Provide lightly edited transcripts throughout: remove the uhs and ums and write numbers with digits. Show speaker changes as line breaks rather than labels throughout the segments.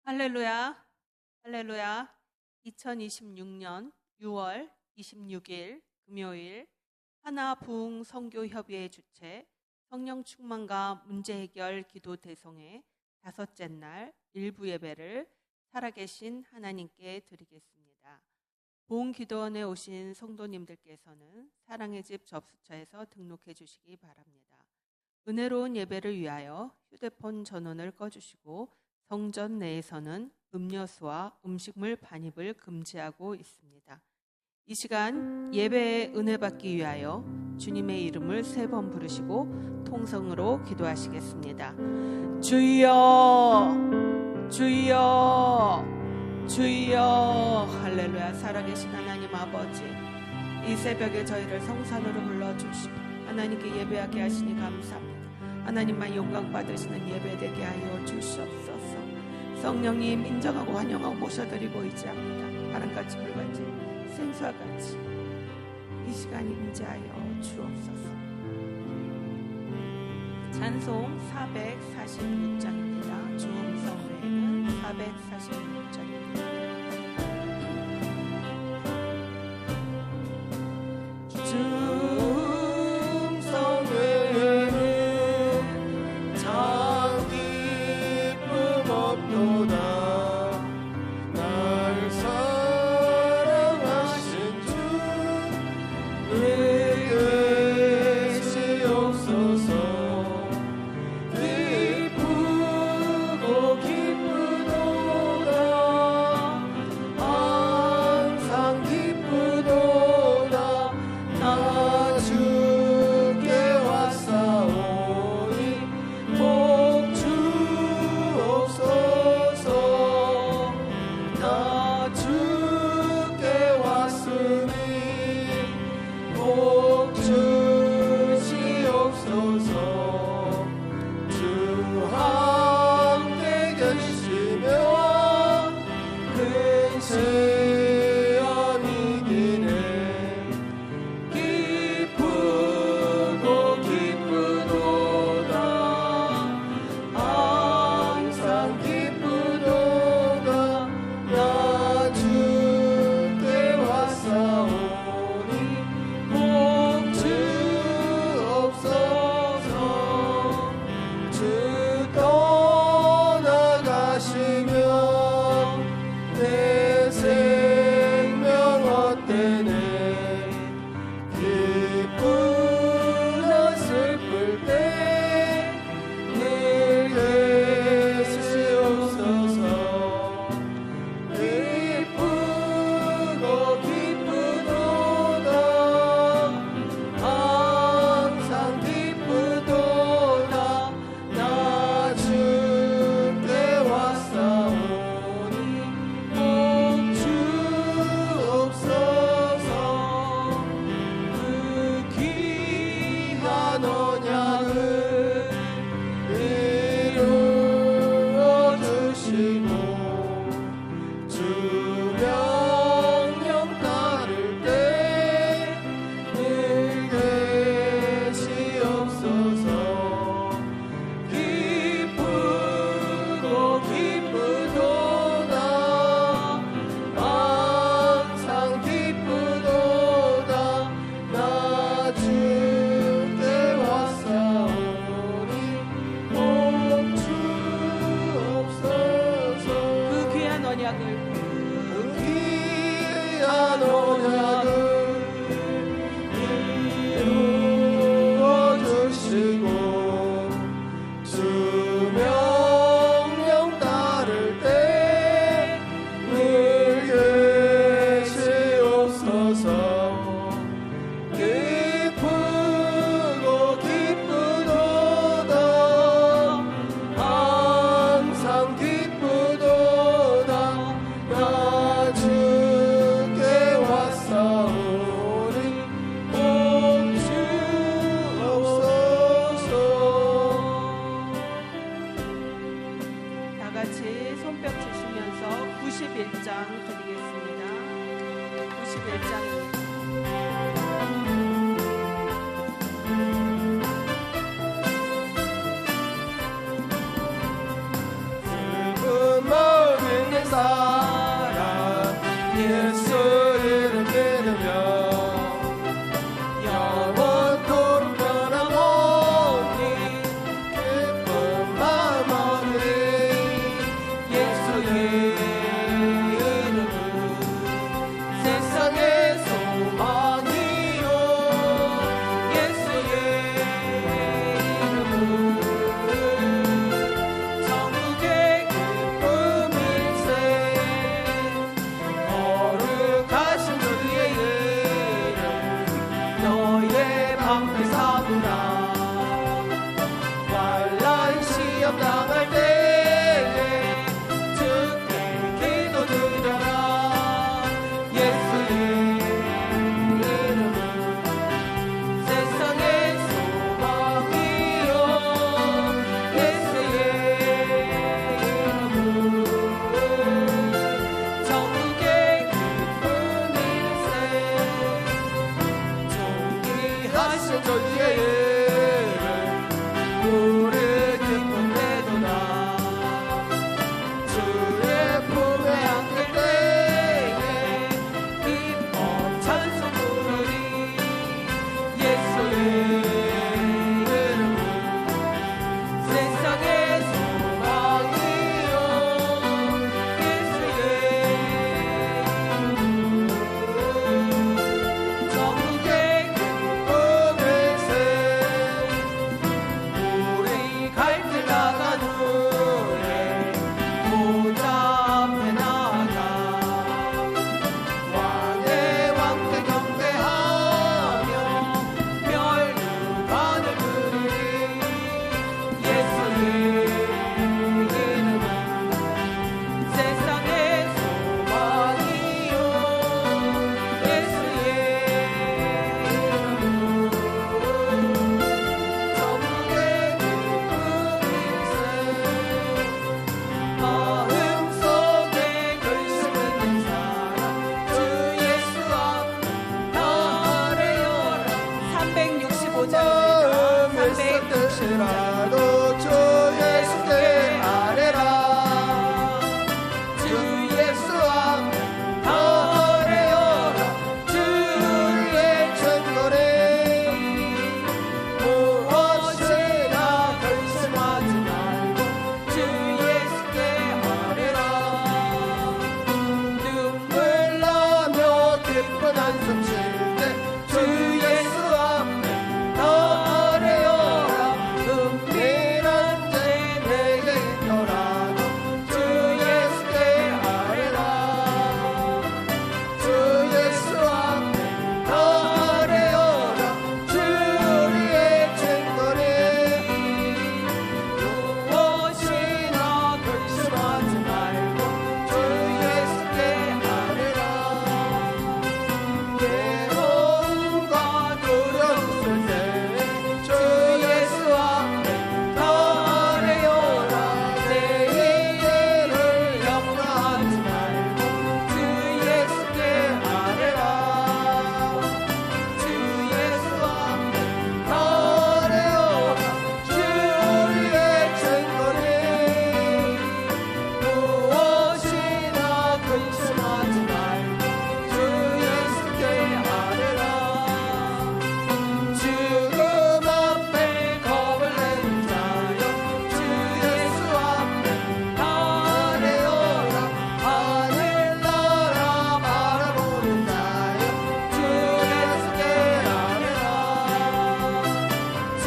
할렐루야, 할렐루야. 2026년 6월 26일 금요일 하나 부흥 선교협의회 주최 성령 충만과 문제 해결 기도 대송의 다섯째 날 일부 예배를 살아계신 하나님께 드리겠습니다. 부흥 기도원에 오신 성도님들께서는 사랑의 집 접수처에서 등록해 주시기 바랍니다. 은혜로운 예배를 위하여 휴대폰 전원을 꺼주시고 성전 내에서는 음료수와 음식물 반입을 금지하고 있습니다. 이 시간 예배에 은혜 받기 위하여 주님의 이름을 3번 부르시고 통성으로 기도하시겠습니다. 주여, 주여, 주여. 할렐루야. 살아계신 하나님 아버지, 이 새벽에 저희를 성산으로 불러주시고 하나님께 예배하게 하시니 감사합니다. 하나님만 영광 받으시는 예배 되게 하여 주시옵소서. 성령님 인정하고 환영하고 모셔드리고 의지합니다. 바람같이 불같이 생수와 같이 이 시간이 임재하여 주옵소서. 찬송 446장입니다. 주음성 외에는 446장입니다.
마음이
하구나. 환난 시험 당할 때에 주께 기도드려라. 예수의 이름은 세상의 소망이요. 예수의 이름은 천국의 기쁨일세. 존귀하신 저희의 우리 기쁨 되도다. 주의 품에 안길 때에 기뻐 찬송 부르리. 예수의 이름은 세상의 소망이요. 예수의 이름은 천국의 기쁨일세. 우리 갈 길 나간 후에 보좌 앞에 나가 왕의 왕께 경배하며 멸류관을 드리리. 예수의 이름은 세상의 소망이요. 예수의 이름은 천국의 기쁨일세. 마음속에 결심 있는 사람 주 예수 앞에 다 아뢰어라. 365절입니다.
뜻이라도 주 예수께 아뢰라.
주 예수 앞에 다 아뢰어라.
주의 천거래
무엇이나 결심하지 말고 주 예수께 아뢰라. 눈물 나며
기쁜 한숨 쉴 때
주 예수 앞에 다 아뢰어라. 은밀한 데 내게 있더라도 주 예수께 아뢰라.
주 예수 앞에
다 아뢰어라.
주 우리의 천거래
무엇이나 결심하지 말고 주 예수께 아뢰라. 괴로움과 두려움 때 주 예수 앞에 다 아뢰어라. 내 일을 염려하지 말고 주 예수께 아뢰라. 주 예수 앞에 다 아뢰어라.
주 우리의 천거래
무엇이나 근심하지 말고 주 예수께 아뢰라. 죽음 앞에 겁을 내는 자여 주 예수 앞에 다 아뢰어라. 하늘나라 바라보는 자여 주 예수께 아뢰라. 주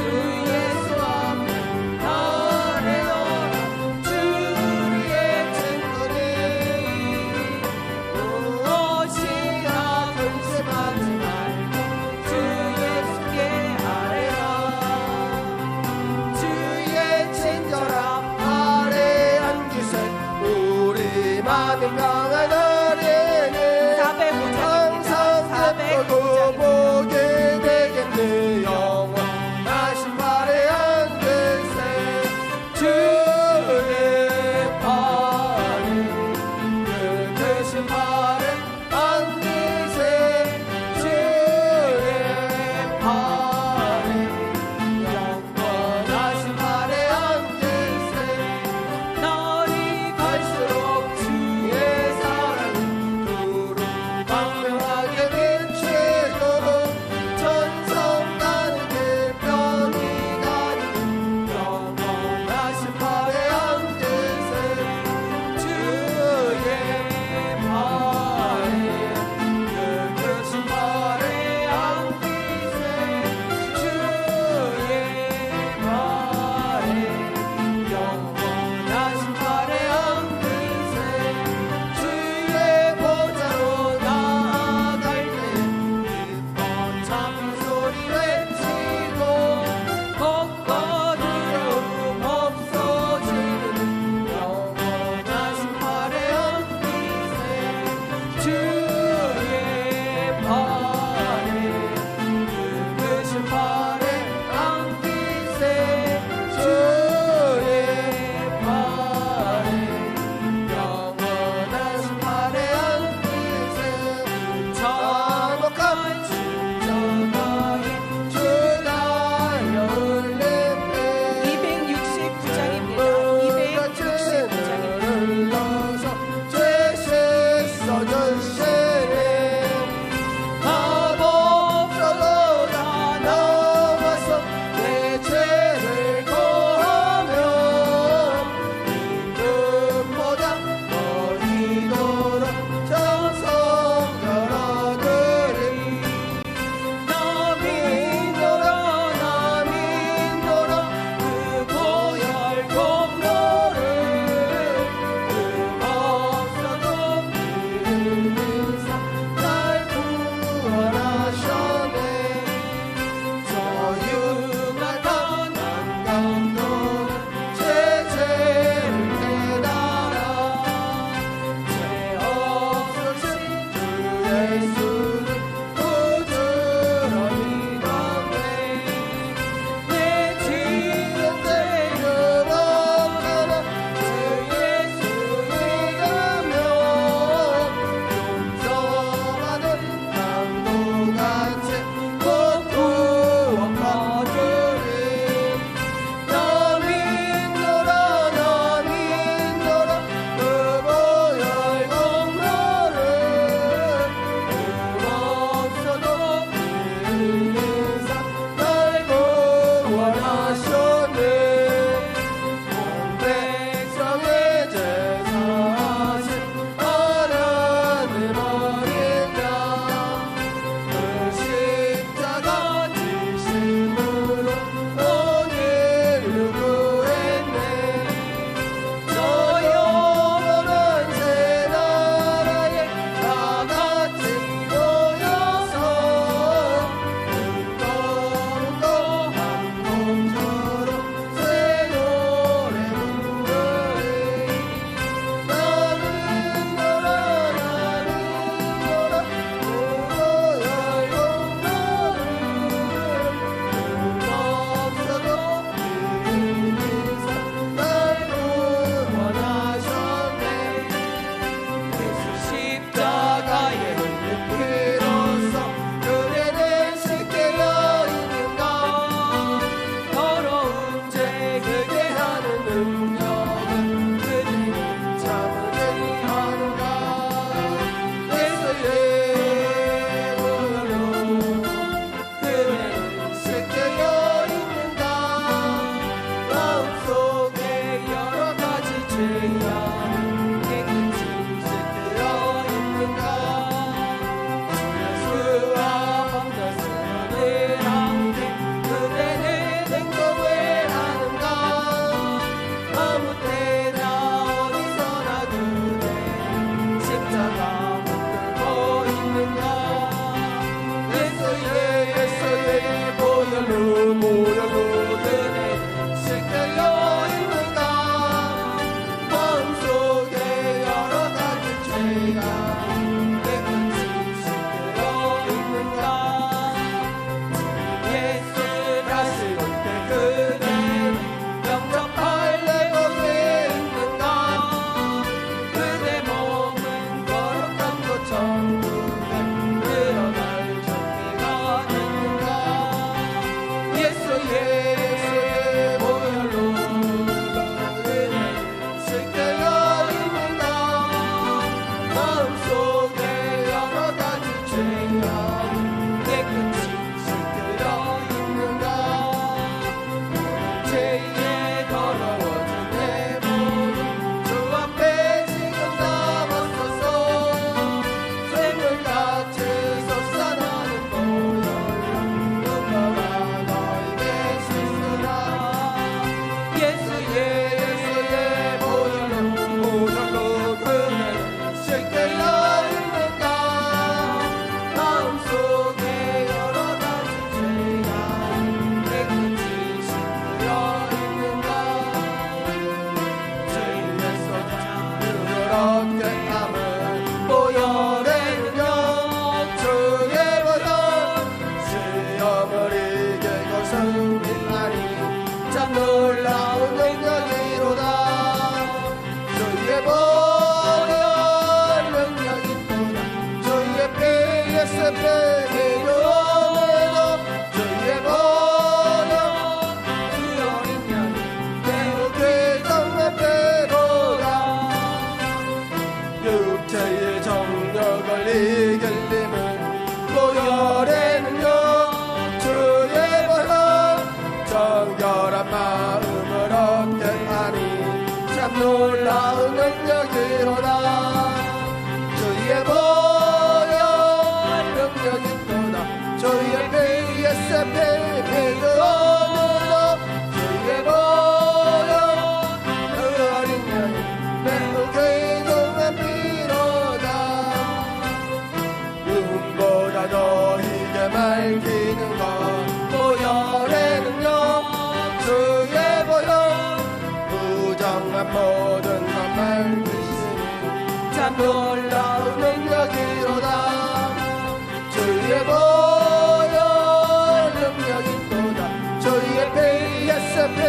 예수 앞에 다 아뢰어라. 주 우리의 천거래 무엇이나 근심하지 말고 주 예수께 아뢰라. 주의 친절함
아래 앉으세 우리 마음이 강한 아래는
405절입니다.
항상 기쁘고 보게 되겠네. 영원하신 발에 앉으세
주의 발에 그 크신 발에 앉으세. 주의 발에 영원하신 발에 앉으세. 날이 갈수록 주의
구원하셨네. 온 백성의 제사하신 하나님 어린 양, 그 십자가 지심으로 온 인류 구했네. 저 영원한 새 나라에 다 같이 모여서 또 한 몸처럼 새 노래 부르리. 나는 너라 나는 너라 무너야 영광을 없어도 이기사 날 구원하셨네. 예수 십자가의 피로써 그대는 쉽게 여인인가. 더러운 죄 그게 하는 능력은 그대는 참으리 하는가. 예수의 보혈로 그대는 쉽게 여인인가. 마음속에 여러 가지 죄야 깨끗이 씻겨 있는가. 예수와 만났으면 함께 그대는 행동을 하는가. 아무 때나 어디서나 그대 십자가 붙들고 있는가. 예수의 보혈로 그대는 씻겨 있는가. 마음속에 여러 가지 죄가 깨끗이 씻겨 있는가. 예수 다시 올 때 그대는 영접할래 거기에 있는가. 그대 몸은 거룩한 것 천국에 늘어날 준비가 됐는가. 예수의 보혈로 그대는 씻겨 있는가. 마음속에 여러 가지 죄가 깨끗이 씻겨 있는가. 죄에 더러워진 내 몸을 주 앞에 지금 담았소서. 샘물같이 솟아나는 보혈로 눈감아 너에게 씻으라. 예수의 보혈로 그대는 씻겨 있는가. 마음속에 여러 가지 죄가 깨끗이 씻겨 있는가. 주에서 그렇게 함은 보혈의 능력 주의 보혈 시험을 이길 것은 빛나니 참 놀라운 능력이로다. 주의 보혈 능력이 또다. 주의 피에 습해 미워해도 주의 보혈 그 어린 양이 매우 귀정한 배로다. 육체의 정력을 이길 힘은 보혈의 능력 주의 보혈 정결한 마음을 얻게 하니 참 놀라운 능력이로다. 주의 보혈 능력이 또다. 주의 피에 습해 미워해도 주의 보혈 그 어린 양이 매우 귀정한 피로다. 눈보다 너희게 밝히는 것 보혈의 능력 주의 보혈 부정한 모든 것 밝히시니 참 놀라운 능력이로다. 주의 보혈 능력이 또다. 주의 피에 습해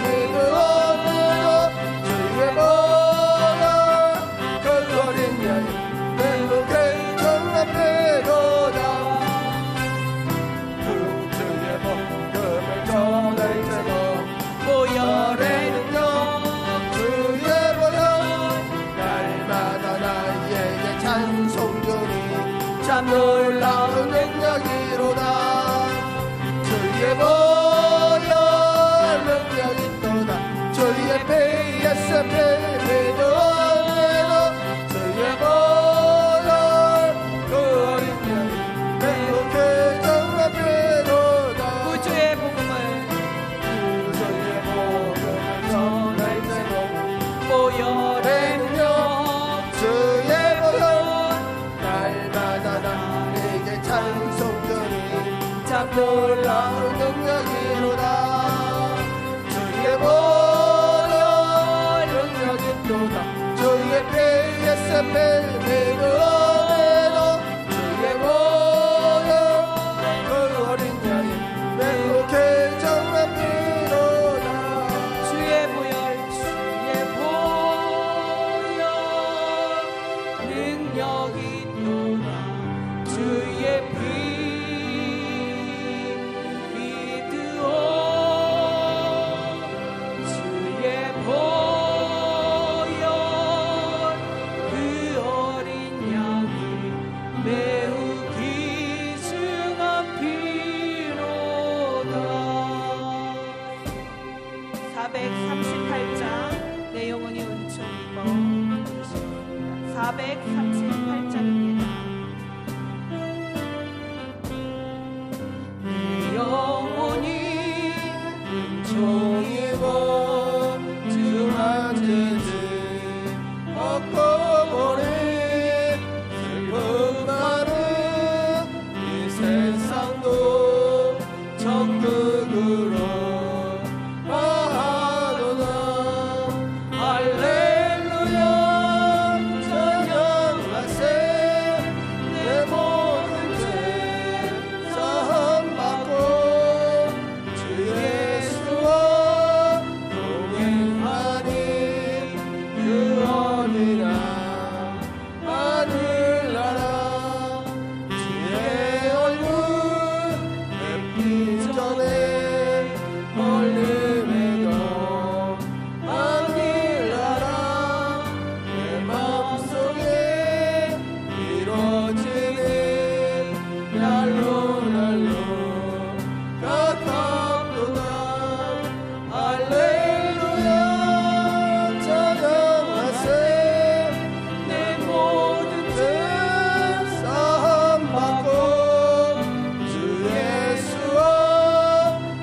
미워해도 주의 보혈 그 어린 양이 매우 귀정한 피로다. 그 주의 복음을 전할 때도 보혈의 능력 주의 보혈 날마다 나에게 찬송 중이 참 놀라운 능력이로다. 주의 보혈 놀라운 능력이로다. 주의 보혈 능력이 또다. 주의 피에서 벨메도메도 주의 보혈 그 어린 양이 매우 굉장한 피로다.
주의 보혈 능력이 또다. 주의 피 믿으오. 주의 보혈 그 어린 양이 매우 귀중한 피로다. 438장 내 영혼이 은총 입어. 438장입니다. 내 영혼이
은총 입어 주 만지지 얻고 보리. 슬픔 많은 이 세상도 천국으로 가하도다. 할렐루야 찬양하세. 내 모든 죄 사함 받고 주 예수와 동행하니 그 어린아 하늘나라. 주의 얼굴 뵙기 전에 멀리매도 하늘나라. 내 마음속에 이루어지는 날로 가깝도다. 할렐루야 찬양하세. 내 모든 죄 사함 받고 주 예수와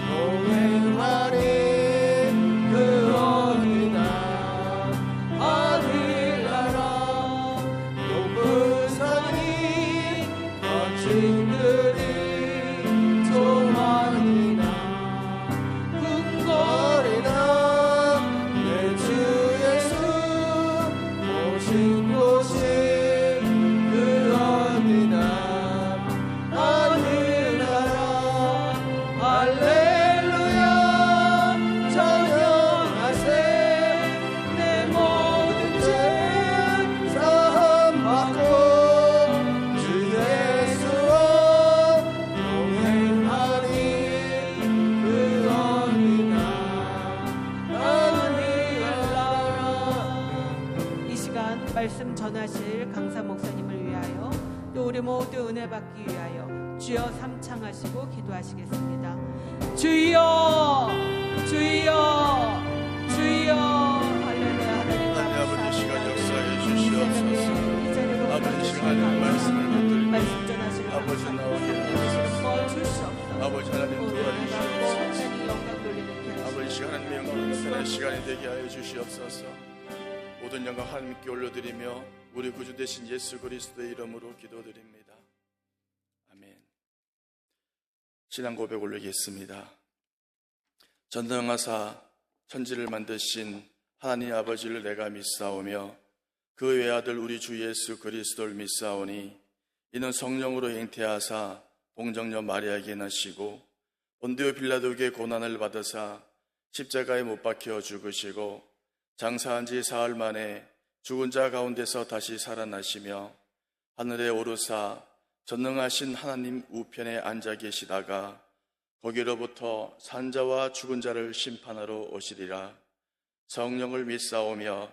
동행하니 그 어린아 하늘나라. 높은 산이 거친들이 조망이나 궁궐이나 내 주 예수 오신 곳이 그 어디나 하늘나라. 할렐루야 찬양하세. 내 모든 죄 사함 받고 주 예수와 동행하니 그 어린아 하늘나라.
이 시간 말씀 전하실 강사 목사님을 위하여 또 우리 모두 은혜 받기 위하여 주여 삼창하시고 기도하시겠습니다. 주여 주여 주여. 할렐루야. 하나님
아버지 시간 역사해 주시옵소서. 아버지 시간 말씀을 붙들고
말씀 전하실
아버지
강사
나오게
목사님을 주시옵소서.
아버지 하나님 도와주시옵소서.
하나님 영광 돌리는 게
아버지 시간 하나님의 영광 나타내 시간이 되게 하여 주시옵소서. 모든 영광 하나님께 올려드리며 우리 구주 되신 예수 그리스도의 이름으로 기도드립니다. 아멘. 신앙 고백 올리겠습니다. 전능하사 천지를 만드신 하나님 아버지를 내가 믿사오며 그 외아들 우리 주 예수 그리스도를 믿사오니 이는 성령으로 잉태하사 동정녀 마리아에게 나시고 본디오 빌라도에게 고난을 받으사 십자가에 못 박혀 죽으시고 장사한 지 사흘 만에 죽은 자 가운데서 다시 살아나시며 하늘에 오르사 전능하신 하나님 우편에 앉아 계시다가 거기로부터 산자와 죽은 자를 심판하러 오시리라. 성령을 믿사오며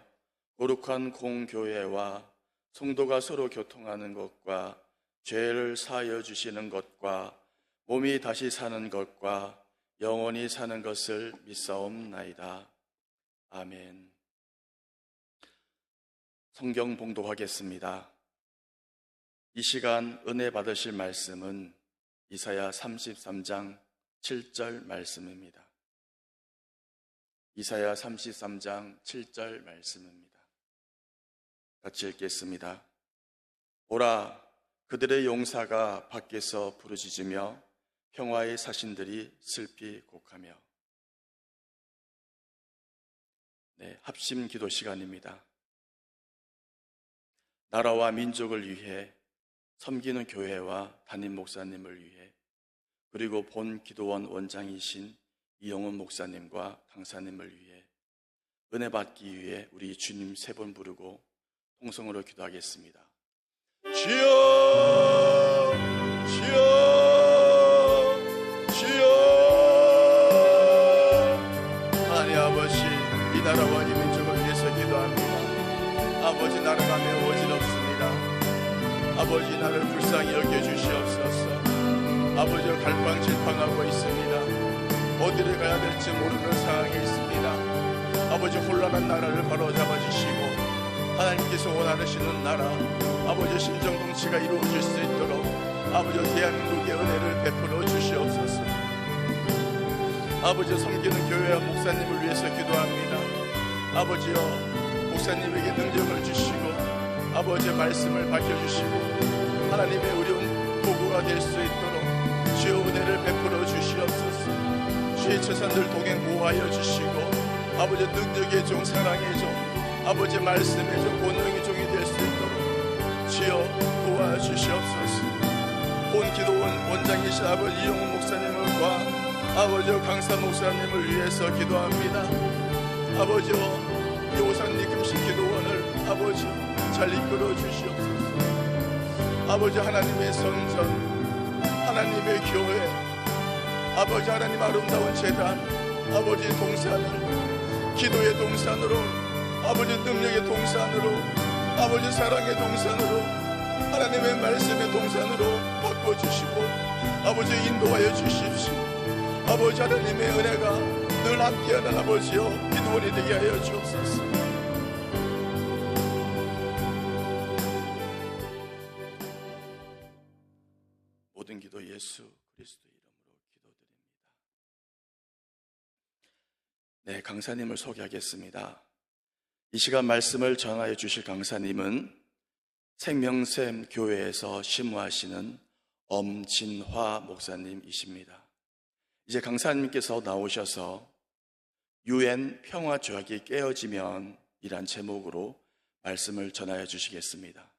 거룩한 공교회와 성도가 서로 교통하는 것과 죄를 사하여 주시는 것과 몸이 다시 사는 것과 영원히 사는 것을 믿사옵나이다. 아멘. 성경 봉독하겠습니다. 이 시간 은혜 받으실 말씀은 이사야 33장 7절 말씀입니다. 이사야 33장 7절 말씀입니다. 같이 읽겠습니다. 보라, 그들의 용사가 밖에서 부르짖으며 평화의 사신들이 슬피 곡하며. 네, 합심 기도 시간입니다. 나라와 민족을 위해 섬기는 교회와 담임 목사님을 위해, 그리고 본 기도원 원장이신 이영훈 목사님과 강사님을 위해 은혜 받기 위해 우리 주님 세 번 부르고 통성으로 기도하겠습니다. 주여, 주여, 주여. 하나님 아버지, 이 나라와 이 민족을 위해서 기도합니다. 아버지, 나라가 매우 어지럽습니다. 아버지, 나를 불쌍히 여겨주시옵소서. 아버지가 갈팡질팡하고 있습니다. 어디를 가야 될지 모르는 상황에 있습니다. 아버지, 혼란한 나라를 바로잡아 주시고 하나님께서 원하시는 나라, 아버지 신정통치가 이루어질 수 있도록 아버지 대한민국의 은혜를 베풀어 주시옵소서. 아버지, 섬기는 교회와 목사님을 위해서 기도합니다. 아버지여, 목사님에게 능력을 주시고 아버지의 말씀을 밝혀주시고 하나님의 의로운 도구가 될 수 있도록 주의 은혜를 베풀어 주시옵소서. 주의 처산들 동행 보호하여 주시고 아버지 능력의 종, 사랑의 종, 아버지 말씀의 종, 본능의 종이 될 수 있도록 주여 도와주시옵소서. 본 기도원 원장이신 아버지 이영훈 목사님과 아버지 강사 목사님을 위해서 기도합니다. 아버지여, 요산리 금식 기도원을 아버지 잘 이끌어 주시옵소서. 아버지, 하나님의 성전, 하나님의 교회, 아버지 하나님 아름다운 제단, 아버지 동산을 기도의 동산으로, 아버지 능력의 동산으로, 아버지 사랑의 동산으로, 하나님의 말씀의 동산으로 바꿔주시고 아버지 인도하여 주십시오. 아버지 하나님의 은혜가 늘 함께하는 아버지여 기도원이 되게 하여 주옵소서. 모든 기도 예수 그리스도 이름으로 기도드립니다. 네, 강사님을 소개하겠습니다. 이 시간 말씀을 전하여 주실 강사님은 생명샘 교회에서 심무하시는 엄진화 목사님이십니다. 이제 강사님께서 나오셔서 UN 평화 조약이 깨어지면 이란 제목으로 말씀을 전하여 주시겠습니다.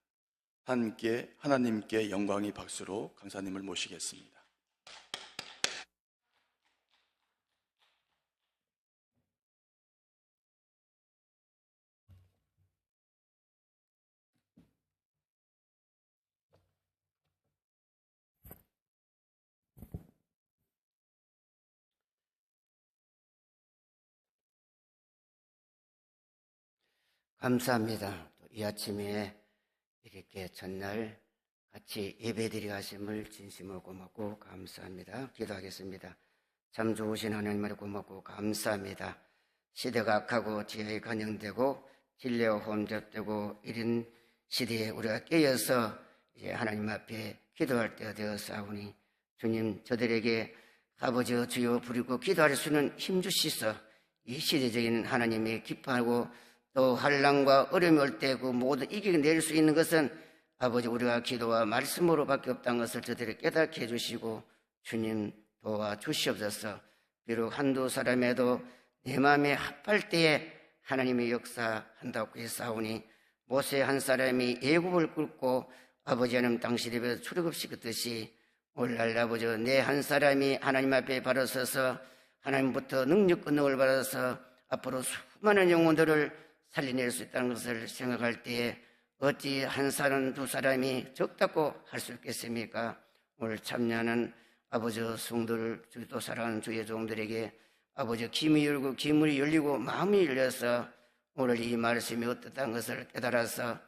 함께 하나님께 영광의 박수로 강사님을 모시겠습니다.
감사합니다. 이 아침에 이렇게 전날 같이 예배드리 가심을 진심으로 고맙고 감사합니다. 기도하겠습니다. 참 좋으신 하나님을 고맙고 감사합니다. 시대가 악하고 지혜에 간영되고 진리와 혼잡되고 이런 시대에 우리가 깨어서 이제 하나님 앞에 기도할 때가 되었사오니 주님, 저들에게 아버지여 주여 부르고 기도할 수 있는 힘 주시서 이 시대적인 하나님이 기뻐하고 또 환난과 어려움이 올 때 그 모든 이겨낼 수 있는 것은 아버지 우리가 기도와 말씀으로 밖에 없다는 것을 저들이 깨닫게 해주시고 주님 도와주시옵소서. 비록 한두 사람에도 내 마음에 합할 때에 하나님의 역사한다고 했사오니 모세 한 사람이 애굽을 꿇고 아버지 하나님 당신 입에서 출애굽시켰듯이 오늘날 아버지 내 한 사람이 하나님 앞에 바로 서서 하나님부터 능력과 능을 받아서 앞으로 수많은 영혼들을 살려낼 수 있다는 것을 생각할 때에 어찌 한 사람 두 사람이 적다고 할 수 있겠습니까? 오늘 참여하는 아버지 성도를 또 사랑하는 주의 종들에게 아버지 귀이 열고 귀물이 열리고 마음이 열려서 오늘 이 말씀이 어떻다는 것을 깨달아서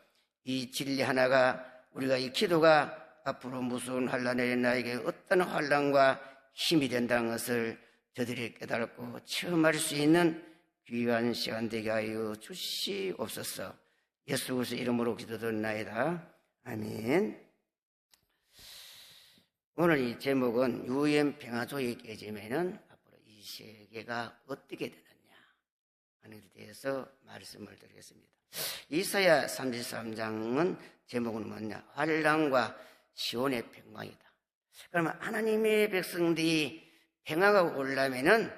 이 진리 하나가 우리가 이 기도가 앞으로 무서운 환난에 나에게 어떤 환난과 힘이 된다는 것을 저들이 깨달고 체험할 수 있는 귀한 시간 되게 하여 주시옵소서. 예수 그리스도 이름으로 기도드리나이다. 아멘. 오늘 이 제목은 UN 평화조약이 깨지면은 앞으로 이 세계가 어떻게 되느냐 하는 데 대해서 말씀을 드리겠습니다. 이사야 33장은 제목은 뭐냐? 환난과 시온의 평강이다. 그러면 하나님의 백성들이 평화가 오려면은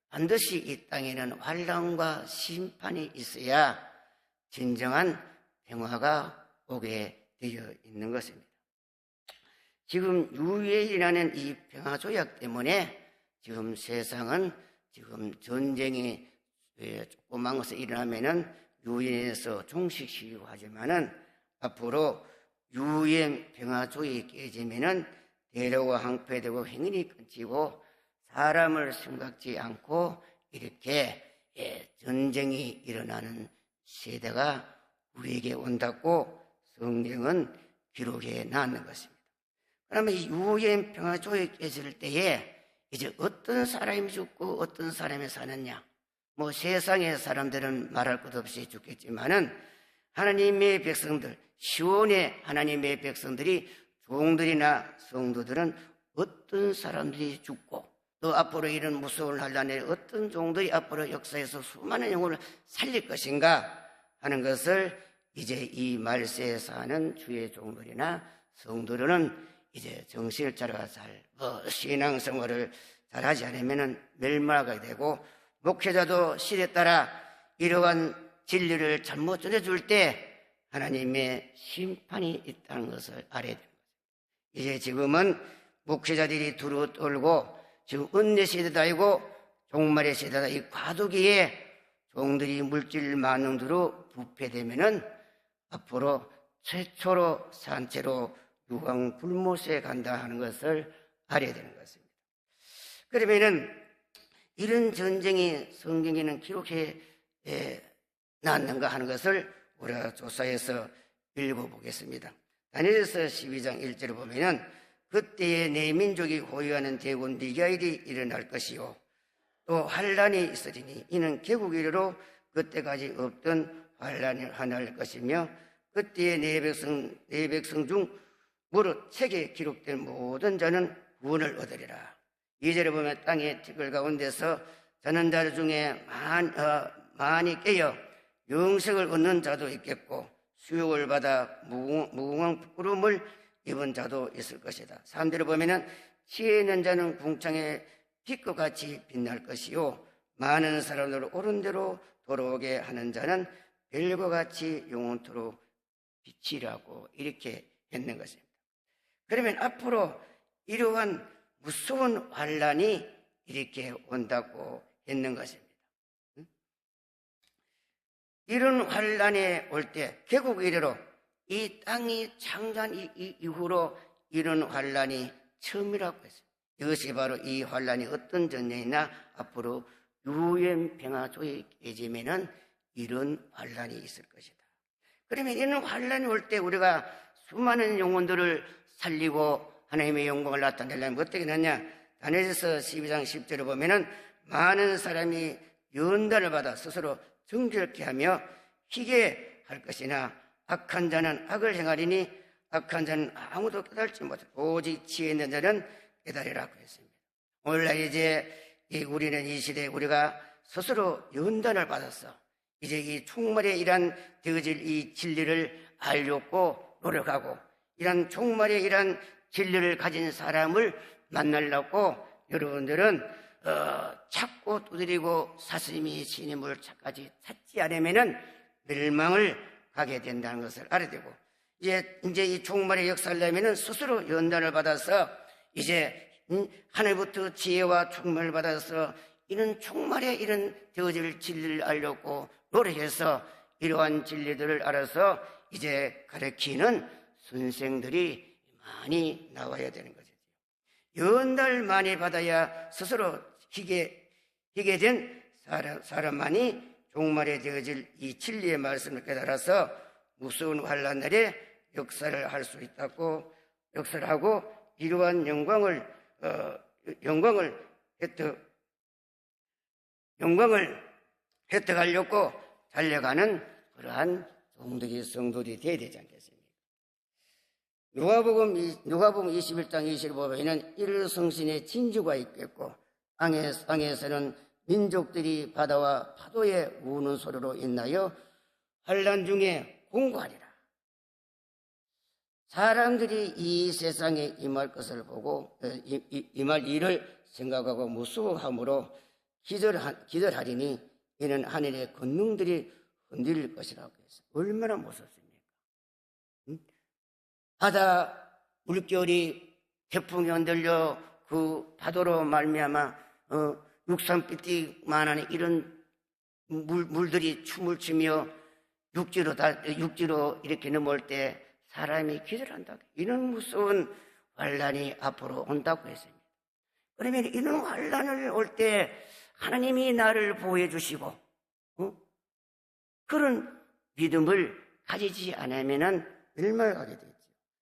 반드시 이 땅에는 환난과 심판이 있어야 진정한 평화가 오게 되어 있는 것입니다. 지금 유엔이라는 이 평화조약 때문에 지금 세상은 지금 전쟁이 조그만 것에 일어나면은 유엔에서 종식시키고 하지만은 앞으로 유엔 평화조약이 깨지면은 대로가 항폐되고 행인이 끊기고 사람을 생각지 않고 이렇게 전쟁이 일어나는 세대가 우리에게 온다고 성경은 기록해 놨는 것입니다. 그러면 이 유엔 평화조약이 깨질 때에 이제 어떤 사람이 죽고 어떤 사람이 사느냐, 뭐 세상의 사람들은 말할 것 없이 죽겠지만은 하나님의 백성들, 시온의 하나님의 백성들이 종들이나 성도들은 어떤 사람들이 죽고 또 앞으로 이런 무서운 환난에 어떤 종들이 앞으로 역사에서 수많은 영혼을 살릴 것인가 하는 것을 이제 이 말세에 사는 주의 종들이나 성도들은 이제 정신을 차려가 신앙생활을 잘하지 않으면 멸망하게 되고, 목회자도 시대에 따라 이러한 진리를 잘못 전해줄 때 하나님의 심판이 있다는 것을 알아야 됩니다. 이제 지금은 목회자들이 두루 떨고 지금 은혜 시대도 아니고 종말의 시대다. 이 과도기에 종들이 물질 만능으로 부패되면은 앞으로 최초로 산채로 유황 불못에 간다 하는 것을 알아야 되는 것입니다. 그러면은 이런 전쟁이 성경에는 기록해 놨는가 하는 것을 우리가 조사해서 읽어보겠습니다. 다니엘서 12장 1절을 보면은 그때에 내 민족이 호위하는 대군 미가일이 일어날 것이요 또 환란이 있으리니 이는 개국 이래로 그때까지 없던 환란이 하나일 것이며 그때에 내 백성 중 무릇 책에 기록된 모든 자는 구원을 얻으리라. 2절에 보면 땅의 티끌 가운데서 자는 자 중에 많이 깨어 영생을 얻는 자도 있겠고 수욕을 받아 무궁한 부끄러움을 입은 자도 있을 것이다. 3절에 보면은 지혜 있는 자는 궁창의 빛과 같이 빛날 것이요 많은 사람들 옳은 대로 돌아오게 하는 자는 별과 같이 영원토록 빛이라고 이렇게 했는 것입니다. 그러면 앞으로 이러한 무서운 환란이 이렇게 온다고 했는 것입니다. 이런 환란이 올 때 개국 이래로 이 땅이 창조한 이후로 이런 환란이 처음이라고 했어요. 이것이 바로 이 환란이 어떤 전쟁이나 앞으로 유엔 평화조약이 깨지면은 이런 환란이 있을 것이다. 그러면 이런 환란이 올 때 우리가 수많은 영혼들을 살리고 하나님의 영광을 나타내려면 어떻게 되느냐? 다니엘서 12장 10절을 보면은 많은 사람이 연단을 받아 스스로 정결케 하며 희게 할 것이나 악한 자는 악을 행하리니 악한 자는 아무도 깨달지 못해 오직 지혜 있는 자는 깨달으라고 했습니다. 오늘날 이제 우리는 이 시대에 우리가 스스로 연단을 받았어. 이제 이 총말에 이란 되어질 이 진리를 알려고 노력하고 이런 총말에 이란 진리를 가진 사람을 만나려고 여러분들은 찾고 두드리고 사스님이 신임을 찾까지 찾지 않으면은 멸망을 가게 된다는 것을 알아야 되고 이제 이 종말의 역사를 내면은 스스로 연단을 받아서 이제 하늘부터 지혜와 총명을 받아서 이런 종말에 이런 되어질 진리를 알려고 노력해서 이러한 진리들을 알아서 이제 가르치는 선생들이 많이 나와야 되는 거죠. 연단을 많이 받아야 스스로 희게 된 사람만이 종말에 되어질 이 진리의 말씀을 깨달아서 무서운 환난날에 역사를 할 수 있다고 역사를 하고 이러한 영광을 획득하려고 달려가는 그러한 종들이 성도들이 되어야 되지 않겠습니까? 누가복음 21장 25절에는 이를 성신의 진주가 있겠고 땅에서는 민족들이 바다와 파도에 우는 소리로 인하여 환난 중에 공고하리라. 사람들이 이 세상에 임할 것을 보고 임할 일을 생각하고 무서워함으로 기절하리니 이는 하늘의 권능들이 흔들릴 것이라고 했어요. 얼마나 무섭습니까? 바다 물결이 태풍이 흔들려 그 파도로 말미암아 63피트만한 이런 물들이 춤을 추며 육지로 이렇게 넘어올 때 사람이 기절한다고. 이런 무서운 환란이 앞으로 온다고 했습니다. 그러면 이런 환란을 올 때 하나님이 나를 보호해 주시고 그런 믿음을 가지지 않으면 멸망하게 되죠.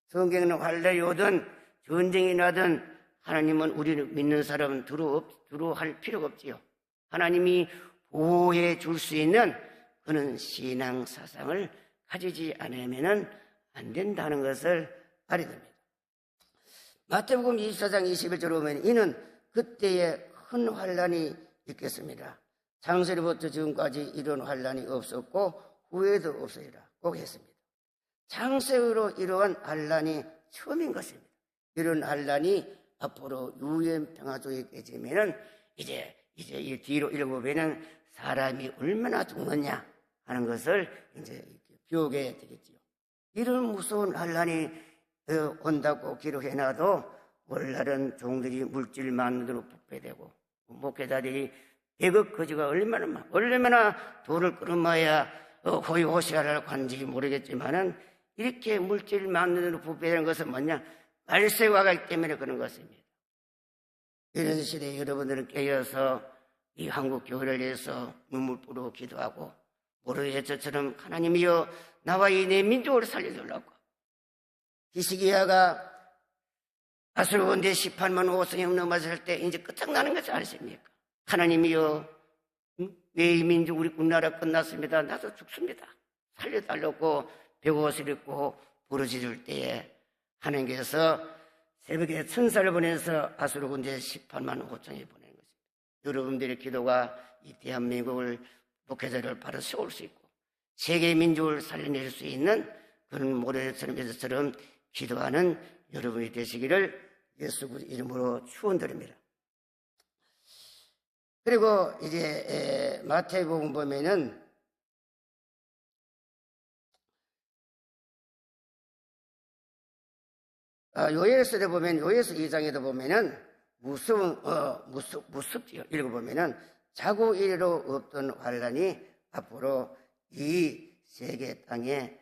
성경은 환란이 오든 전쟁이 나든 하나님은 우리를 믿는 사람은 두려워할 필요가 없지요. 하나님이 보호해 줄 수 있는 그런 신앙 사상을 가지지 않으면 안 된다는 것을 알아야 됩니다. 마태복음 24장 21절에 보면 이는 그때에 큰 환란이 있겠습니다. 창세로부터 지금까지 이런 환란이 없었고 후에도 없으리라 꼭 했습니다. 창세로 이러한 환란이 처음인 것입니다. 이런 환란이 앞으로 유엔 평화조약이 깨지면은 이제 이 뒤로 읽어보면은 사람이 얼마나 죽느냐 하는 것을 이제 배우게 되겠지요. 이런 무서운 환란이 온다고 기록해놔도 오늘날은 종들이 물질만으로 부패되고 목회자들이 배급 거지가 얼마나 돈을 끌어모아야 호의호식하라고 하는지 모르겠지만은 이렇게 물질만으로 부패되는 것은 뭐냐? 말세화가 있기 때문에 그런 것입니다. 이런 시대에 여러분들은 깨어서 이 한국 교회를 위해서 눈물 뿌리고 기도하고 모르게 저처럼 하나님이여 나와 이 내 민족을 살려달라고. 히스기야가 아수르 군대 18만 5천이 넘어섰을 때 이제 끝장나는 것을 아십니까? 하나님이여 내 이 민족 우리 군나라 끝났습니다. 나도 죽습니다. 살려달라고 벽옷을 입고 부르짖을 때에 하나님께서 새벽에 천사를 보내서 아수르 군대 18만 5천이 보낸 것입니다. 여러분들의 기도가 이 대한민국을 목회자를 바로 세울 수 있고 세계 민족을 살려낼 수 있는 그런 모래처럼 기도하는 여러분이 되시기를 예수 그리스도 이름으로 축원드립니다. 그리고 이제 마태복음 보면은 요엘서에 보면 요엘서 2장에도 보면은 무섭지요. 읽어보면은 자고 이래로 없던 환란이 앞으로 이 세계 땅에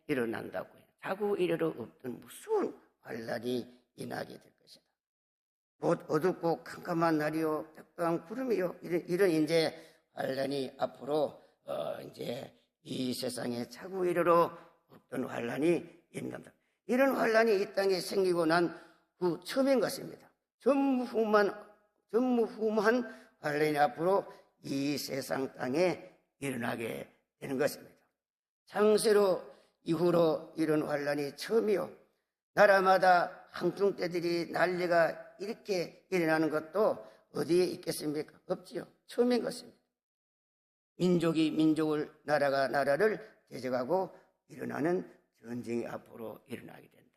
일어난다고요. 자고 이래로 없던 무서운 환란이 임하게 될 것이다. 곧 어둡고 캄캄한 날이요, 백도한 구름이요. 이런 이제 환란이 앞으로 이제 이 세상에 자고 이래로 없던 환란이 임한다. 이런 환란이 이 땅에 생기고 난 후 처음인 것입니다. 전무후무한 환란이 앞으로 이 세상 땅에 일어나게 되는 것입니다. 창세로 이후로 이런 환란이 처음이요. 나라마다 항중 때들이 난리가 이렇게 일어나는 것도 어디에 있겠습니까? 없지요. 처음인 것입니다. 민족이 민족을, 나라가 나라를 대적하고 일어나는 전쟁이 앞으로 일어나게 된다.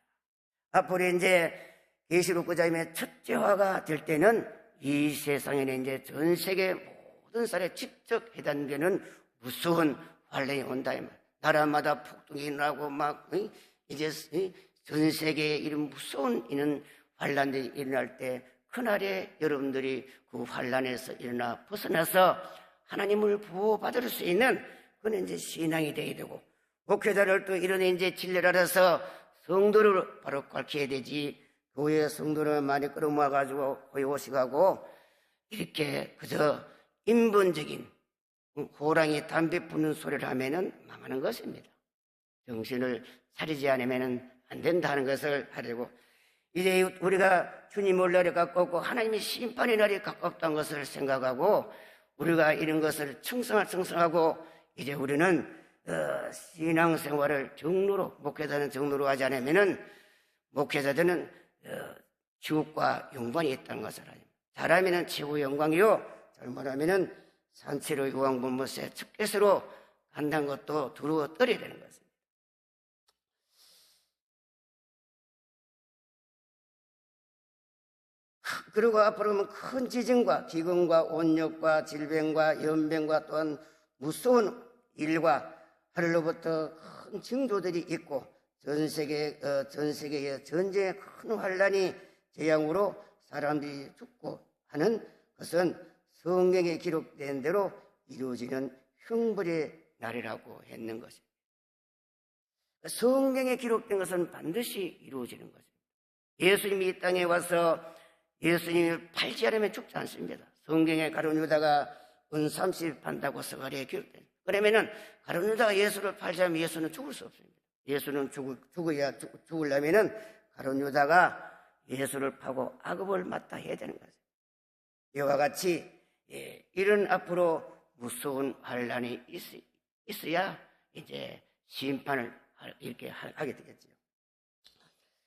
앞으로 이제 계시록 9장의 첫째화가 될 때는 이 세상에는 이제 전 세계 모든 사람에 직접 해당되는 무서운 환란이 온다. 나라마다 폭동이 일어나고 이제 전 세계에 이런 무서운 이런 환란들이 일어날 때 그날에 여러분들이 그 환란에서 일어나 벗어나서 하나님을 보호받을 수 있는 그건 이제 신앙이 되어야 되고 목회자를 또 이런 이제 진리를 알아서 성도를 바로 가르쳐야 되지. 교회 성도를 많이 끌어모아가지고 호의호식하고 이렇게 그저 인본적인 호랑이 담배 피우는 소리를 하면은 망하는 것입니다. 정신을 차리지 않으면 안 된다는 것을 하려고 이제 우리가 주님 올 날이 가깝고 하나님의 심판의 날이 가깝다는 것을 생각하고 우리가 이런 것을 청성하고 이제 우리는 신앙생활을 정로로 목회자는 정로로 하지 않으면은 목회자들은 지옥과 영광이 있다는 것을 알아요. 잘하면은 최고 영광이요, 잘못하면은 산채로 유황분못에 측계수로 간다는 것도 두루어 떨어야 되는 것입니다. 그리고 앞으로는 큰 지진과 기근과 온역과 질병과 연병과 또한 무서운 일과 하늘로부터 큰 징조들이 있고 전 세계의 전쟁의 큰 환란이 재앙으로 사람들이 죽고 하는 것은 성경에 기록된 대로 이루어지는 형벌의 날이라고 했는 것입니다. 성경에 기록된 것은 반드시 이루어지는 것입니다. 예수님이 이 땅에 와서 예수님을 팔지 않으면 죽지 않습니다. 성경에 가룟 유다가 은 30 판다고 서가리에 기록된. 그러면은 가룟 유다가 예수를 팔지 않으면 예수는 죽을 수 없습니다. 예수는 죽으려면은 가룟 유다가 예수를 파고 악업을 맡아 해야 되는 거죠. 이와 같이 이런 앞으로 무서운 환란이 있어야 이제 심판을 이렇게 하게 되겠죠.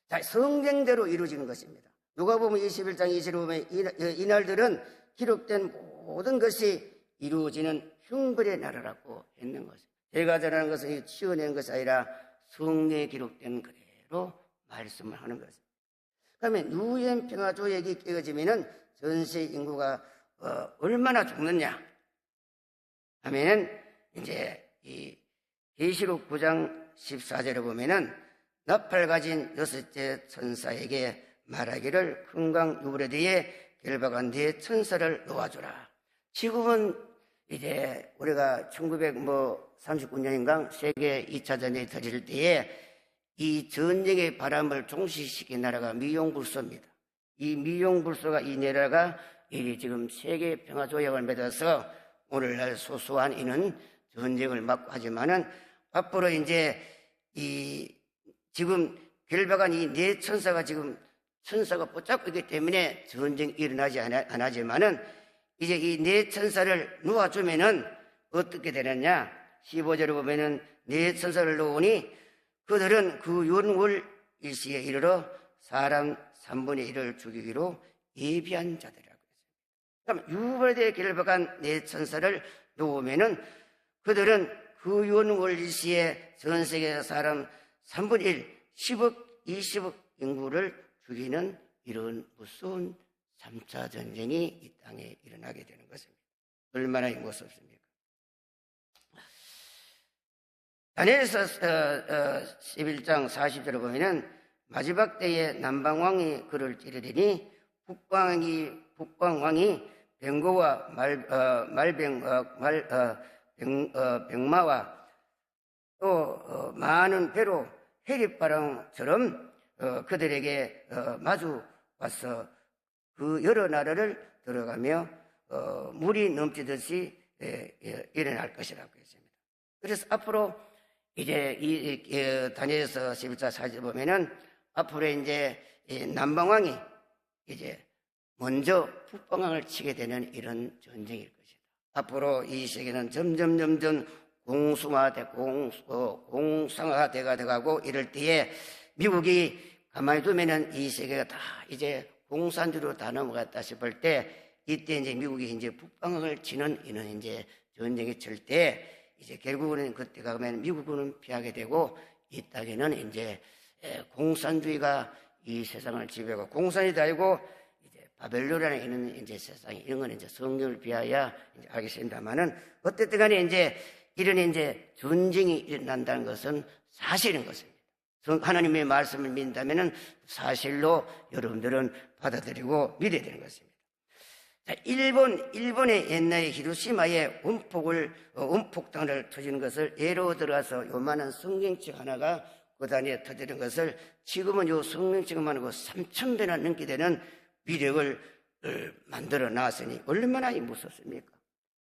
자, 성경대로 이루어지는 것입니다. 누가복음 21장 25절에 이날들은 기록된 모든 것이 이루어지는 형벌의 나라라고 했는 것입니다. 제가 전하는 것은 치어낸 것이 아니라 성경에 기록된 그대로 말씀을 하는 것입니다. 그러면 유엔 평화 조약이 깨어지면은 전세 인구가 얼마나 죽느냐 하면은 이제 이 계시록 9장 14절에 보면은 나팔 가진 6째 천사에게 말하기를 금강 유브라디에 결박한 뒤에 천사를 놓아주라. 지금은 이제 우리가 1939년인가 세계 2차전에 터질 때에 이 전쟁의 바람을 종식시킨 나라가 미용불소입니다. 이 미용불소가 이 나라가 이 지금 세계 평화조약을 맺어서 오늘날 소소한 이는 전쟁을 막고 하지만은 앞으로 이제 이 지금 결박한 이 네 천사가 지금 천사가 붙잡고 있기 때문에 전쟁이 일어나지 않았지만은 이제 이 네 천사를 놓아주면은 어떻게 되느냐? 15절에 보면은 네 천사를 놓으니 그들은 그 연월 일시에 이르러 사람 3분의 1을 죽이기로 예비한 자들이라고 했습니다. 그럼 유브라디에 결박한 네 천사를 놓으면은 그들은 그 연월 일시에 전 세계 사람 3분의 1, 10억, 20억 인구를 죽이는 이런 무서운 3차 전쟁이 이 땅에 일어나게 되는 것입니다. 얼마나 무섭습니까? 다니엘서 11장 40절을 보면은 마지막 때에 남방왕이 그를 찌르리니 북방왕이 병거와 병마와 또 많은 배로 해립바람처럼 그들에게 마주 와서 그 여러 나라를 들어가며 물이 넘치듯이 일어날 것이라고 했습니다. 그래서 앞으로 이제 이 다니엘서 11장 4절 보면은 앞으로 이제 남방왕이 이제 먼저 북방왕을 치게 되는 이런 전쟁일 것이다. 앞으로 이 세계는 점점 공상화돼가 돼가고 이럴 때에 미국이 가만히 두면은 이 세계가 다 이제 공산주의로 다 넘어갔다 싶을 때 이때 이제 미국이 이제 북방을 치는 이런 이제 전쟁이 칠 때 이제 결국은 그때 가면 미국은 피하게 되고 이 땅에는 이제 공산주의가 이 세상을 지배하고 공산이 아니고 이제 바벨론이라는 이런 이제 세상이 이런 건 이제 성경을 비하여 이제 알겠습니다만은 어쨌든 간에 이제 이런 이제 전쟁이 일어난다는 것은 사실인 것입니다. 하나님의 말씀을 믿는다면은 사실로 여러분들은 받아들이고 믿어야 되는 것입니다. 자, 일본의 옛날에 히로시마에 원폭탄을 터지는 것을 예로 들어서 요만한 성경책 하나가 그 단위에 터지는 것을 지금은 요 성경책만 하고 3,000배나 넘게 되는 위력을 만들어 놨으니 얼마나 무섭습니까?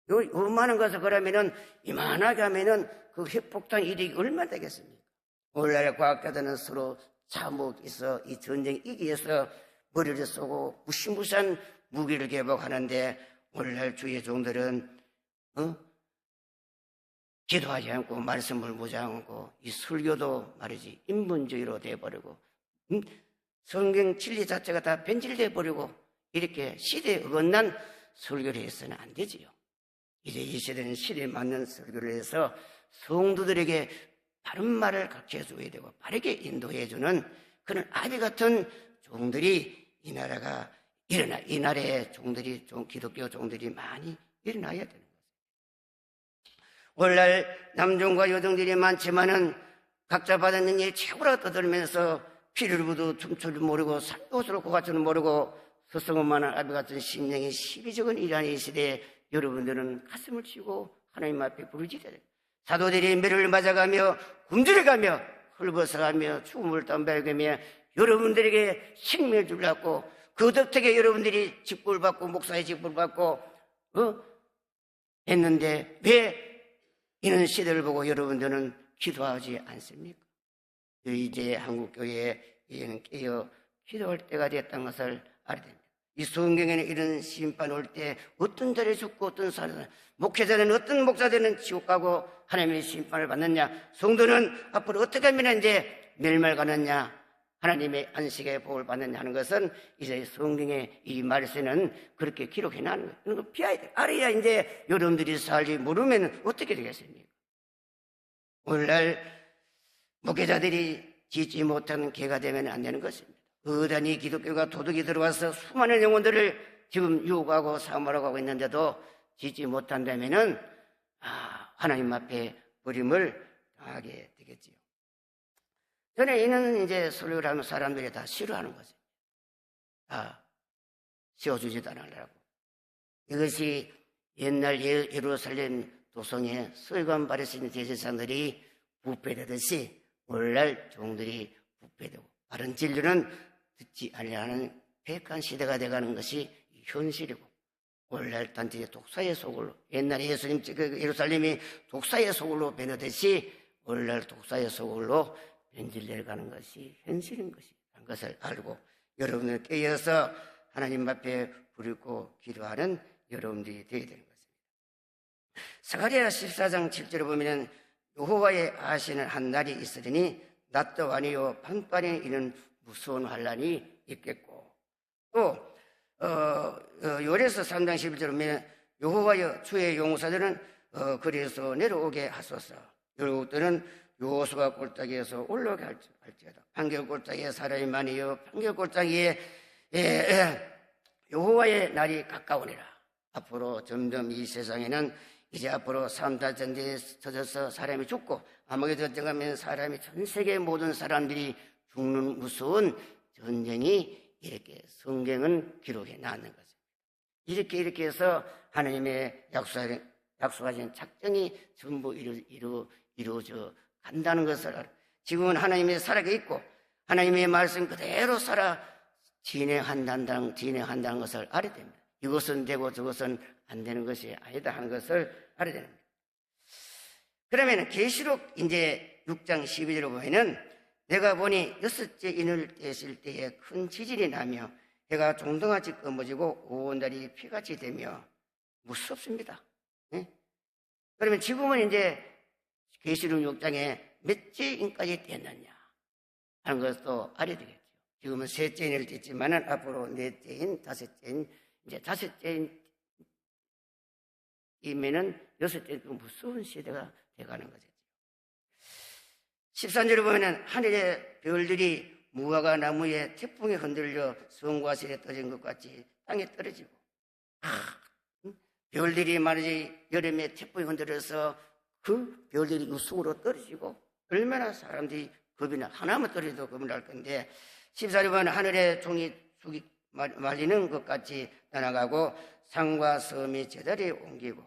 요만한 것을 그러면은 이만하게 하면은 그 핵폭탄 이력이 얼마나 되겠습니까? 오늘날의 과학자들은 서로 참혹해서 이 전쟁 이기기 위해서 머리를 쏘고 무시무시한 무기를 개발하는데 오늘날 주의 종들은 기도하지 않고 말씀을 보지 않고 이 설교도 말이지 인본주의로 돼버리고 성경 진리 자체가 다 변질돼 버리고 이렇게 시대에 어긋난 설교를 해서는 안 되지요. 이제 이 시대는 시대에 맞는 설교를 해서 성도들에게 바른 말을 가르쳐 줘야 되고 바르게 인도해 주는 그런 아비 같은 종들이 이 나라가 이 나라의 종들이, 기독교 종들이 많이 일어나야 되는 거예요. 오늘날 남종과 여종들이 많지만은 각자 받은 능력이 최고라 떠들면서 피를 묻어 춤추를 모르고 산도수로 고가줄을 모르고 스승만한 아비 같은 심령이 시기적인 일하는 이 시대에 여러분들은 가슴을 치고 하나님 앞에 부르짖어야 돼요. 사도들이 매를 맞아가며 굶주려가며 헐벗어가며 죽음을 담배하며 여러분들에게 생명을 주려고 그 덕택에 여러분들이 직분을 받고 목사의 직분을 받고 했는데 왜 이런 시대를 보고 여러분들은 기도하지 않습니까? 이제 한국교회에 깨어 기도할 때가 됐다는 것을 알아야 됩니다. 이 성경에는 이런 심판 올 때 어떤 자리에 죽고 어떤 사람, 목회자는 어떤 목사들은 지옥 가고 하나님의 심판을 받느냐, 성도는 앞으로 어떻게 하면 이제 멸망 가느냐, 하나님의 안식의 복을 받느냐 하는 것은 이제 성경의 이 말씀은 그렇게 기록해 놨는 거예요. 그런 거 피해야 돼요. 알아야 이제 여러분들이 살지 모르면 어떻게 되겠습니까? 오늘날 목회자들이 짓지 못하는 개가 되면 안 되는 것입니다. 의단이 기독교가 도둑이 들어와서 수많은 영혼들을 지금 유혹하고 사모하고 하고 있는데도 짓지 못한다면은 하나님 앞에 버림을 당하게 되겠지요. 저는 이는 이제 설교를 하면 사람들이 다 싫어하는 거죠. 씌워주지도 않으려고. 이것이 옛날 예루살렘 도성에 서기관 바리새인 대제사장들이 부패되듯이 오늘날 종들이 부패되고 바른 진리는 듣지 아니하는 패역한 시대가 돼가는 것이 현실이고, 오늘날 단지 독사의 소굴로, 옛날에 예수님 예루살렘이 독사의 소굴로 변하듯이 오늘날 독사의 소굴로 변질되어가는 것이 현실인 것이라는 것을 알고 여러분을 깨어서 하나님 앞에 부르고 기도하는 여러분들이 되어야 되는 것입니다. 스가랴 14장 7절에 보면 여호와의 아시는 한 날이 있으리니 낮도 아니요 밤까지 이는 무서운 환란이 있겠고, 또 요레서 3장 11절에 보면 여호와여 주의 용사들은 그리에서 내려오게 하소서. 여러분들은 요호수아 골짜기에서 올라오게 할지어다. 판결 골짜기에 사람이 많이요 판결 골짜기에 여호와의 날이 가까우니라. 앞으로 점점 이 세상에는 이제 앞으로 3차 전쟁에 터져서 사람이 죽고 아마게도 전쟁하면 사람이 전 세계 모든 사람들이 죽는 무서운 전쟁이 이렇게 성경은 기록해 놨는 거죠. 이렇게 해서 하나님의 약속하신 작정이 전부 이루어져 간다는 것을 알아. 지금은 하나님이 살아있고 하나님의 말씀 그대로 살아 진행한다는 것을 알아야 됩니다. 이것은 되고 저것은 안 되는 것이 아니다 하는 것을 알아야 됩니다. 그러면 계시록 이제 6장 12절을 보면은 내가 보니 6째 인을 떼실 때에 큰 지진이 나며 해가 종등같이 검어지고 온 달이 피같이 되며 무섭습니다. 네? 그러면 지금은 이제 계시록 6장에 몇째 인까지 떼었느냐 하는 것도 알아야 되겠죠. 지금은 3째 인을 뗐지만은 앞으로 4째 인, 5째 인, 이제 5째 인이면은 6째 그 무서운 시대가 돼가는 거죠. 13절에 보면은 하늘의 별들이 무화과 나무에 태풍에 흔들려 성과실에 떨어진 것 같이 땅에 떨어지고, 별들이 말이지 여름에 태풍에 흔들려서 그 별들이 우승으로 떨어지고 얼마나 사람들이 겁이 나, 하나만 떨어져도 겁이 날 건데 14절에 보면 하늘의 종이 죽이 말리는 것 같이 떠나가고 산과 섬이 제자리에 옮기고,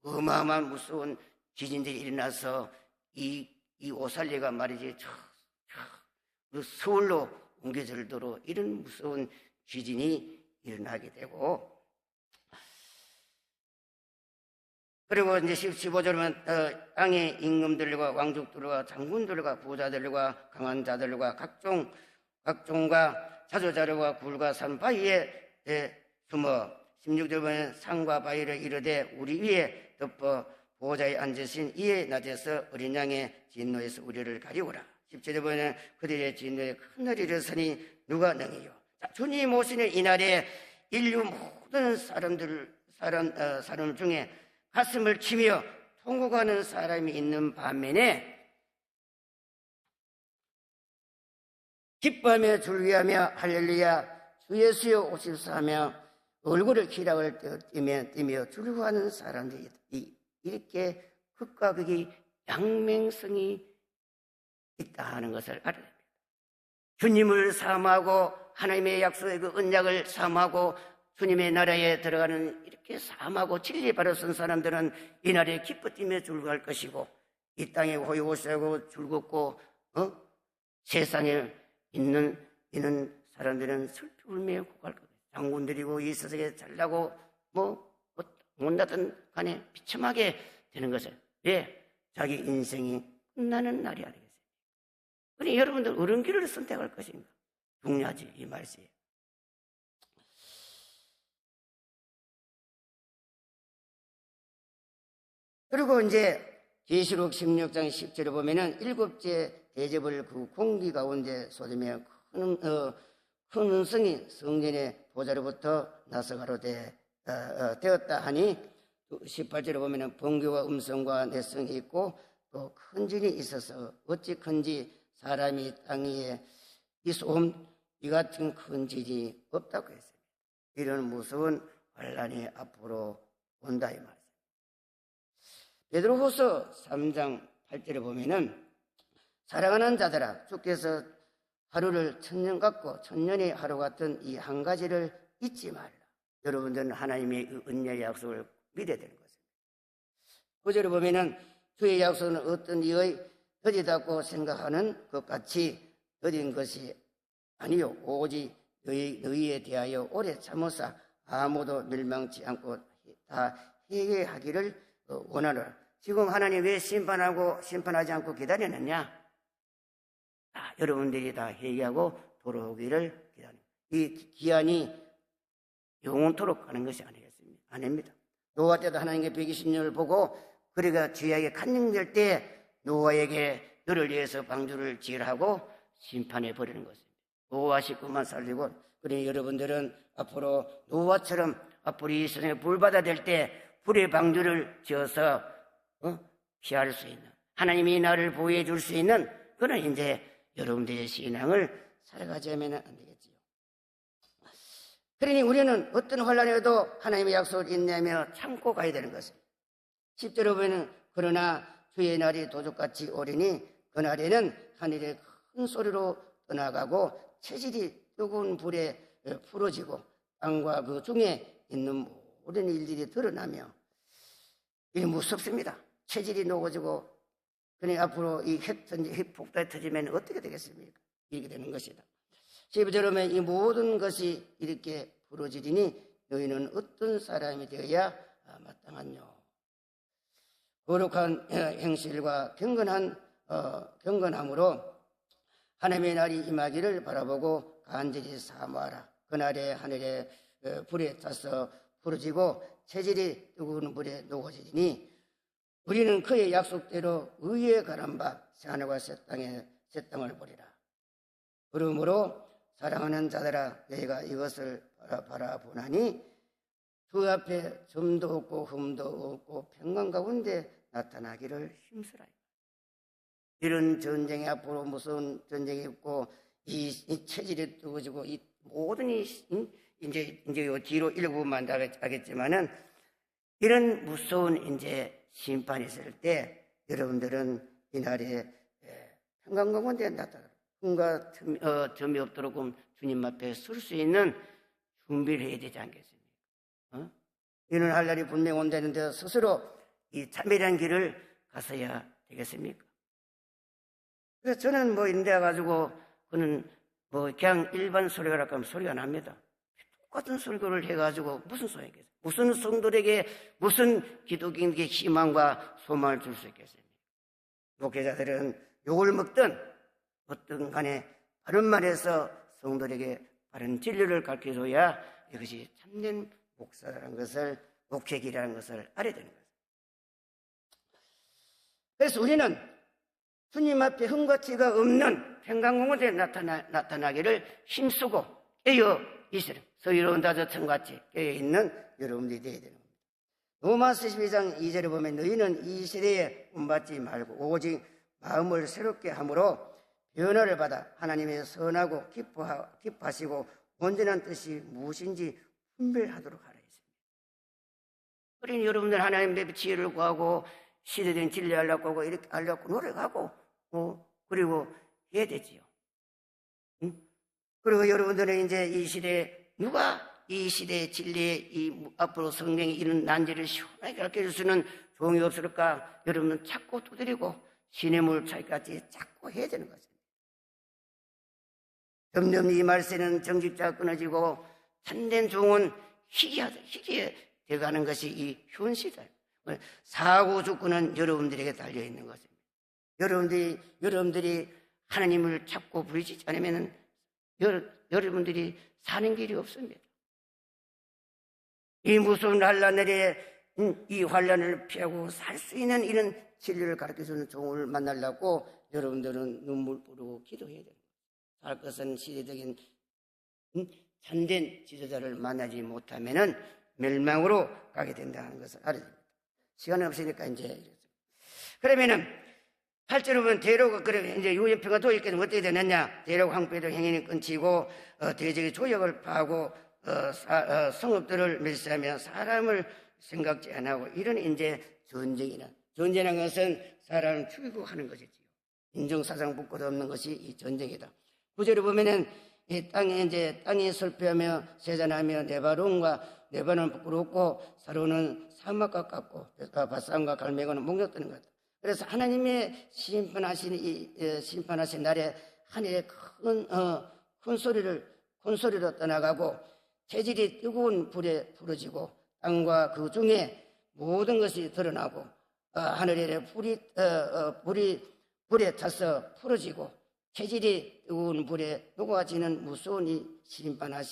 어마어마한 무서운 지진들이 일어나서 이 오살리가 말이지 그 서울로 옮겨질 도록 이런 무서운 지진이 일어나게 되고, 그리고 이제 15절은 땅의 임금들과 왕족들과 장군들과 부자들과 강한 자들과 각종과 자조자들과 굴과 산 바위에 숨어 16절 보면 산과 바위를 이르되 우리 위에 덮어 보호자에 앉으신 이에 낮에서 어린 양의 진노에서 우리를 가리우라. 17절에 보면 그들의 진노에 큰 날이 일어서니 누가 능히요. 주님 오시는 이날에 인류 모든 사람 중에 가슴을 치며 통곡하는 사람이 있는 반면에 기뻐하며 즐기하며 할렐루야 주 예수여 오십사 하며 얼굴을 기락을 띄며 즐거워하는 사람들이 이렇게 극과 극이 양맹성이 있다 하는 것을 알아야 됩니다. 주님을 사모하고 하나님의 약속의 그 언약을 사모하고 주님의 나라에 들어가는 이렇게 사모하고 진리 바로 선 사람들은 이날에 기뻐 뛰며 즐거워할 것이고, 이 땅에 호요호세하고 즐겁고 세상에 있는 사람들은 슬피 울며 고갈 거예요. 장군들이고 이 세상에 잘나고 못나든 간에 비참하게 되는 것을, 왜? 자기 인생이 끝나는 날이 아니겠어요? 그러니 여러분들 어떤 길을 선택할 것인가 중요하지, 이 말씀이에요. 그리고 이제 계시록 16장 10절에 보면은 일곱째 대접을 그 공기 가운데 쏟으며 큰 은성이 성전의 보좌로부터 나서가로 되었다 하니, 18절에 보면은 번개와 음성과 내성이 있고 또 큰 진이 있어서 어찌 큰지 사람이 땅 위에 이 소음 이 같은 큰 진이 없다고 했습니다. 이런 무서운 환란이 앞으로 온다 이 말이에요. 베드로후서 3장 8절에 보면은 사랑하는 자들아 주께서 하루를 천년 같고 천년의 하루 같은 이 한 가지를 잊지 말라. 여러분들은 하나님의 은혜의 약속을 믿어야 되는 것입니다. 9절에 보면은 주의 약속은 어떤 이의 더디다고 생각하는 것 같이 더딘 것이 아니요 오직 너희에 대하여 오래 참으사 아무도 멸망치 않고 다 회개하기를 원하노라. 지금 하나님 왜 심판하지 않고 기다리느냐? 여러분들이 다 회개하고 돌아오기를 기다립니다. 이 기한이 영원토록 가는 것이 아닙니다. 노아 때도 하나님께 120년을 보고 그리가 죄악에 간증될 때 노아에게 너를 위해서 방주를 지으라고 심판해 버리는 것입니다. 노아 식구만 살리고, 그러니 여러분들은 앞으로 노아처럼 앞으로 이 세상에 불바다 될 때 불의 방주를 지어서 피할 수 있는, 하나님이 나를 보호해 줄 수 있는 그런 이제 여러분들의 신앙을 살아가자면 안 되겠지요. 그러니 우리는 어떤 환란이 와도 하나님의 약속을 인내하며 참고 가야 되는 것입니다. 10절에 보면 그러나 주의 날이 도적같이 오리니 그날에는 하늘에 큰 소리로 떠나가고 체질이 뜨거운 불에 풀어지고 땅과 그 중에 있는 모든 일들이 드러나며, 이게 무섭습니다. 체질이 녹아지고, 그러니 앞으로 이 핵폭탄이 터지면 어떻게 되겠습니까? 이렇게 되는 것이다. 12절에 보면 이 모든 것이 이렇게 부러지리니 너희는 어떤 사람이 되어야 마땅하뇨. 거룩한 행실과 경건함으로 하나님의 날이 임하기를 바라보고 간절히 사모하라. 그날에 하늘에 불에 타서 부러지고 체질이 뜨거운 불에 녹아지리니 우리는 그의 약속대로 의에 가란 바 새하늘과 새 땅을 보리라. 그러므로 사랑하는 자들아 너희가 이것을 바라보나니 그 앞에 점도 없고 흠도 없고 평강 가운데 나타나기를 힘쓰라. 이런 전쟁이 앞으로 무서운 전쟁이 있고 이 체질이 뜨거워지고 이 모든 이제 뒤로 읽어보면 하겠지만은 이런 무서운 이제 심판이 있을 때 여러분들은 이날에 평강 가운데 나타나 흠과 점이 없도록 주님 앞에 설 수 있는 준비를 해야 되지 않겠습니까? 이런 할 날이 분명히 온다는데 스스로 이 참회라는 길을 가서야 되겠습니까? 그래서 저는 이런 데 가지고 그는 그냥 일반 설교라고 하면 소리가 납니다. 똑같은 설교를 해가지고 무슨 소용이겠어요? 무슨 성도들에게 무슨 기독인에게 희망과 소망을 줄 수 있겠습니까? 목회자들은 욕을 먹든 어떤 간에 바른 말에서 성도들에게 바른 진리를 가르쳐줘야 이것이 참된 목사라는 것을, 목회길이라는 것을 알아야 되는 거예요. 그래서 우리는 주님 앞에 흠과 티가 없는 평강공원에 나타나기를 힘쓰고 깨어 있으라. 서유로운 다저천같이 깨어 있는 여러분들이 되어야 되는 겁니다. 로마서 12장 2절에 보면 너희는 이 세대에 본받지 말고 오직 마음을 새롭게 함으로 변화를 받아 하나님의 선하고 기뻐하시고 온전한 뜻이 무엇인지 분별하도록 하라 했습니다. 그러니 여러분들 하나님의 지혜를 구하고 시대된 진리하려고 하고 이렇게 하려고 노력하고 그리고 해야 되지요. 그리고 여러분들은 이제 이 시대에 누가 이 시대의 진리에 이 앞으로 성령이 이런 난제를 시원하게 가르쳐줄 수 있는 종이 없을까? 여러분은 찾고 두드리고 시냇물 차기까지 찾고 해야 되는 것입니다. 점점 이 말세는 정직자가 끊어지고 참된 종은 희귀해 되어가는 것이 이 현실이다. 사고 주권은 여러분들에게 달려있는 것입니다. 여러분들이 하나님을 찾고 부르시지 않으면 여러분들이 사는 길이 없습니다. 이 무서운 환란에 이 환란을 피하고 살 수 있는 이런 진리를 가르쳐주는 종을 만나려고 여러분들은 눈물 뿌리고 기도해야 됩니다. 살 것은 시대적인 참된 지도자를 만나지 못하면은 멸망으로 가게 된다는 것을 알아야 됩니다. 시간이 없으니까 이제 그러면은 8절에 보면 대로가 그러면 이제 유연평가 도입께는 어떻게 되느냐? 대로가 황폐도 행위는 끊치고 대적의 조역을 파하고 성읍들을 멸시하며 사람을 생각지 안 하고 이런 이제 전쟁이라는 것은 사람을 죽이고 하는 것이지요. 인정사상 붙고도 없는 것이 이 전쟁이다. 9절에 보면은 이 땅이 설패하며 세잔하며 네바논은 부끄럽고 사로는 사막과 같고 바산과 갈매고는 목욕되는 것. 그래서 하나님의 심판하신 날에 하늘에 큰 소리로 떠나가고 체질이 뜨거운 불에 부러지고 땅과 그 중에 모든 것이 드러나고 하늘에 불에 타서 풀어지고 체질이 뜨거운 불에 녹아지는 무서운 이 심판을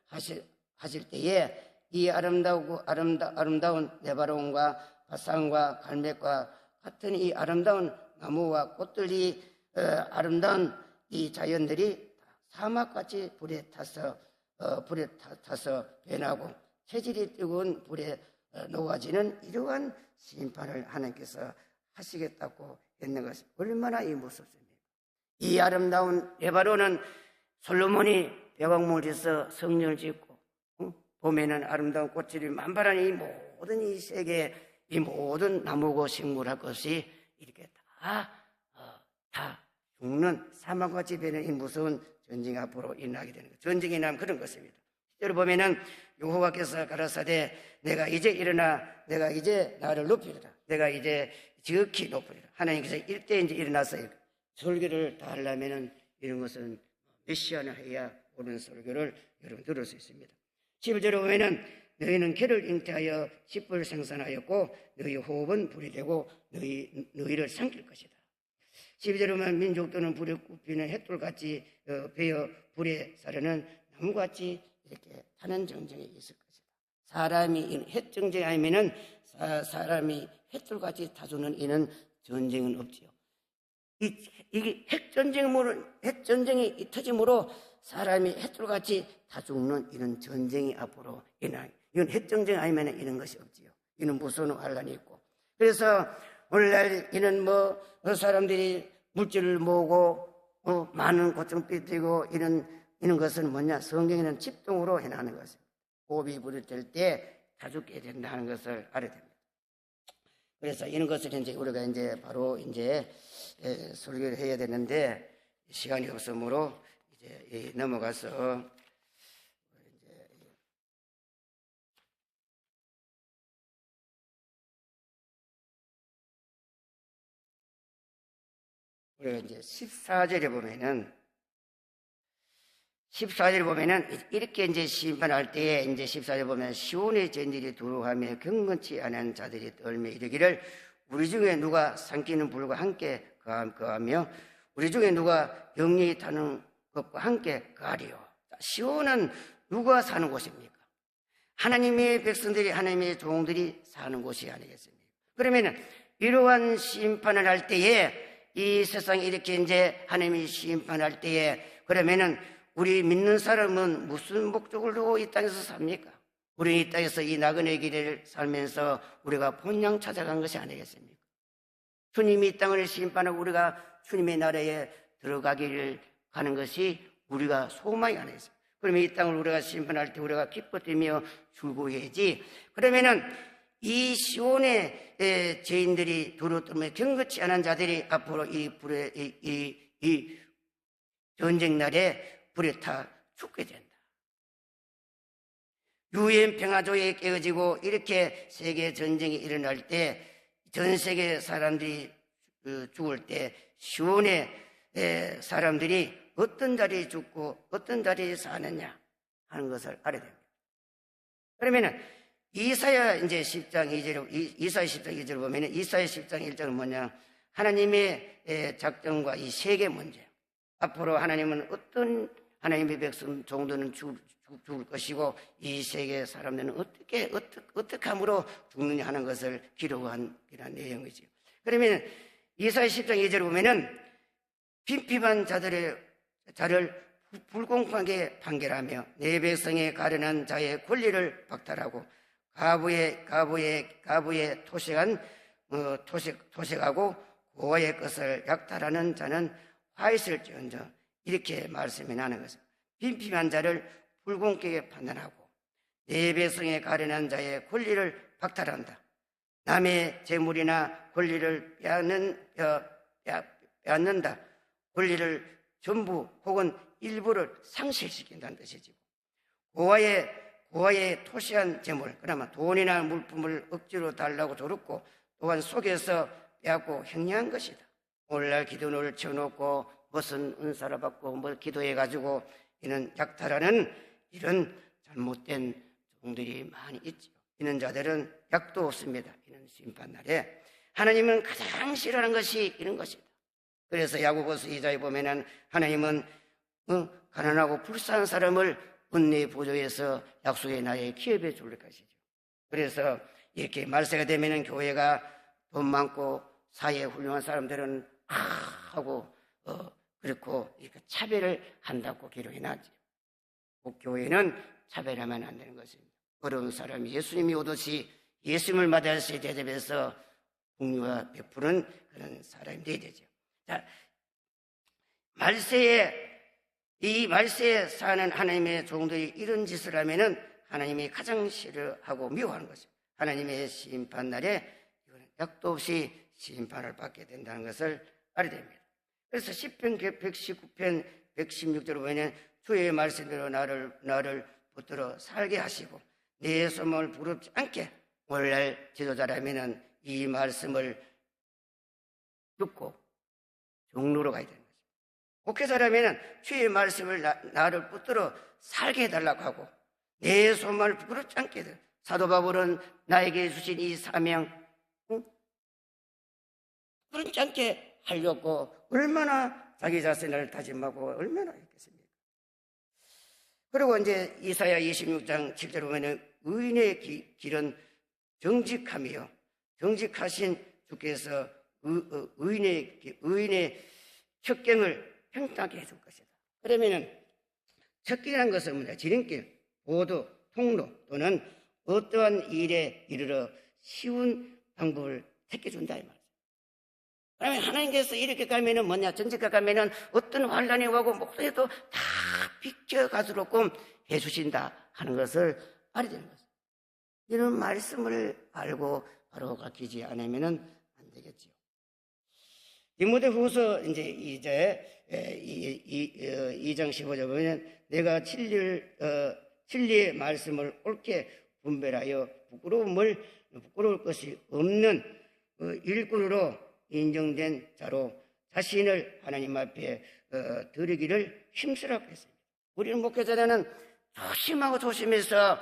하실 때에 이 아름다운 네바론과 바산과 갈멜과 같은 이 아름다운 나무와 꽃들이 아름다운 이 자연들이 사막같이 불에 타서 변하고 체질이 뜨거운 불에 녹아지는 이러한 심판을 하나님께서 하시겠다고 했는 것이 얼마나 이 무섭습니까? 이 아름다운 네바론은 솔로몬이 백왕문을 짓어 성전을 짓고 봄에는 아름다운 꽃들이 만발한 이 모든 이 세계 이 모든 나무고 식물할 것이 이렇게 다 죽는 사막같이 변한 이 무서운 전쟁이 앞으로 일어나게 되는 것. 전쟁이 나면 그런 것입니다. 실제로 보면은 여호와께서 가라사대 내가 이제 일어나 내가 이제 나를 높이리라. 내가 이제 지극히 높이리라. 하나님께서 일대 이제 일어나서 설교를 다 하려면은 이런 것은 몇 시간을 해야 옳은 설교를 여러분 들을 수 있습니다. 11절에 보면은 너희는 개를 잉태하여 칩을 생산하였고 너희 호흡은 불이 되고 너희를 삼킬 것이다. 12절에 보면 민족들은 불에 굽히는 햇돌같이 베어 불에 사려는 나무같이 이렇게 타는 정쟁이 있을 것이다. 사람이 햇정쟁이 아니면은 사람이 햇돌같이 타주는 이는 전쟁은 없지요. 이게 핵전쟁이 터짐으로 사람이 햇돌같이 다 죽는 이런 전쟁이 앞으로 일어나. 이건 핵전쟁 아니면 이런 것이 없지요. 이는 무서운 환란이 있고. 그래서 오늘날 이는 사람들이 물질을 모으고 많은 고통비 뛰고 이런 것은 뭐냐? 성경에는 집중으로 해나가는 것입니다. 호흡이 부딪힐 때 다 죽게 된다는 것을 알아야 됩니다. 그래서 이런 것을 이제 우리가 이제 바로 이제 설교를 해야 되는데 시간이 없으므로 이제 넘어가서 우리가 이제 14절에 보면은 이렇게 이제 심판할 때에 이제 14절에 보면 시온의 전질이 두루하며 경건치 않은 자들이 떨며 이르기를 우리 중에 누가 삼키는 불과 함께 거하며 우리 중에 누가 영리 타는 것과 함께 거하리요. 시온은 누가 사는 곳입니까? 하나님의 백성들이 하나님의 종들이 사는 곳이 아니겠습니까? 그러면은 이러한 심판을 할 때에 이 세상에 이렇게 이제 하나님이 심판할 때에 그러면은 우리 믿는 사람은 무슨 목적을 두고 이 땅에서 삽니까? 우리 이 땅에서 이 나그네 길을 살면서 우리가 본향 찾아간 것이 아니겠습니까? 주님이 이 땅을 심판하고 우리가 주님의 나라에 들어가기를 가는 것이 우리가 소망이 하나 있어요. 그러면 이 땅을 우리가 심판할 때 우리가 기뻐 뛰며 즐거워해야지. 그러면은 이 시온의 죄인들이 두루두루 경건치 않은 자들이 앞으로 이 불에 이 전쟁 날에 불에 타 죽게 된다. 유엔 평화조약이 깨어지고 이렇게 세계 전쟁이 일어날 때 전 세계 사람들이 죽을 때 시온의 사람들이 어떤 자리에 죽고 어떤 자리에 사느냐 하는 것을 알아야 됩니다. 그러면은 이사야 이제 10장 2절, 이사야 10장 2절 보면은 이사야 10장 1절은 뭐냐? 하나님의 작정과 이 세계 문제. 앞으로 하나님은 어떤 하나님의 백성 정도는 죽을 것이고 이 세계 사람들은 어떻게 함으로 죽느냐 하는 것을 기록한 이런 내용이죠. 그러면 이사야 10장 2절 보면은 빈핍한 자를 불공평하게 판결하며 내 백성에 가련한 자의 권리를 박탈하고 가부의 토색하고 고아의 것을 약탈하는 자는 화 있을지언정 이렇게 말씀이 나는 것입니다. 빈핍한 자를 불공평하게 판단하고 내 백성에 가련한 자의 권리를 박탈한다. 남의 재물이나 권리를 빼앗는다. 권리를 전부 혹은 일부를 상실시킨다는 뜻이지. 고아의 토시한 재물, 그나마 돈이나 물품을 억지로 달라고 조르고 또한 속에서 빼앗고 행령한 것이다. 오늘날 기도를 채워놓고 무슨 은사를 받고 뭐 기도해가지고 이는 약탈하는 이런 잘못된 종들이 많이 있죠. 이런 자들은 약도 없습니다. 이런 심판날에 하나님은 가장 싫어하는 것이 이런 것이다. 그래서 야고보서 2장에 보면은 하나님은 가난하고 불쌍한 사람을 은혜의 보좌에서 약속의 날에 기업해 줄 것이죠. 그래서 이렇게 말세가 되면은 교회가 돈 많고 사회에 훌륭한 사람들은 하고 그렇고 이렇게 차별을 한다고 기록해 놨죠. 교회는 차별하면 안 되는 것입니다. 어려운 사람이 예수님이 오듯이 예수님을 맞이할 수 대접해서 국류와 베푸는 그런 사람이 되어야 되죠. 자, 이 말세에 사는 하나님의 종들이 이런 짓을 하면은 하나님이 가장 싫어하고 미워하는 것이죠. 하나님의 심판날에 이거는 약도 없이 심판을 받게 된다는 것을 알아야 됩니다. 그래서 시편 119편 116절을 보면 주의 말씀대로 나를 붙들어 살게 하시고 내 소망을 부럽지 않게 오늘날 지도자라면은 이 말씀을 듣고 종로로 가야 되는 거죠. 목회자라면은 주의 말씀을 나를 붙들어 살게 해달라고 하고 내 소망을 부럽지 않게 돼. 사도 바울은 나에게 주신 이 사명 부럽지 않게 하려고 얼마나 자기 자신을 다짐하고 얼마나 했겠습니까? 그리고 이제 이사야 26장 7절 보면은 의인의 길은 정직함이요 정직하신 주께서 의인의 척경을 평탄하게 해줄 것이다. 그러면은 척경이라는 것은 뭐냐? 지름길, 보도, 통로 또는 어떠한 일에 이르러 쉬운 방법을 택해준다 이 말이죠. 그러면 하나님께서 이렇게 가면은 뭐냐? 정직하게 가면은 어떤 환란이 오고 목소리도 다 비켜가도록끔 해주신다 하는 것을 알아야 되는 것입니다. 이런 말씀을 알고 바로 가르치지 않으면은 안 되겠죠. 디모데후서 이제 2장 15절 보면 내가 진리의 말씀을 옳게 분별하여 부끄러울 것이 없는 일꾼으로 인정된 자로 자신을 하나님 앞에 드리기를 힘쓰라고 했습니다. 우리는 목회자는 조심하고 조심해서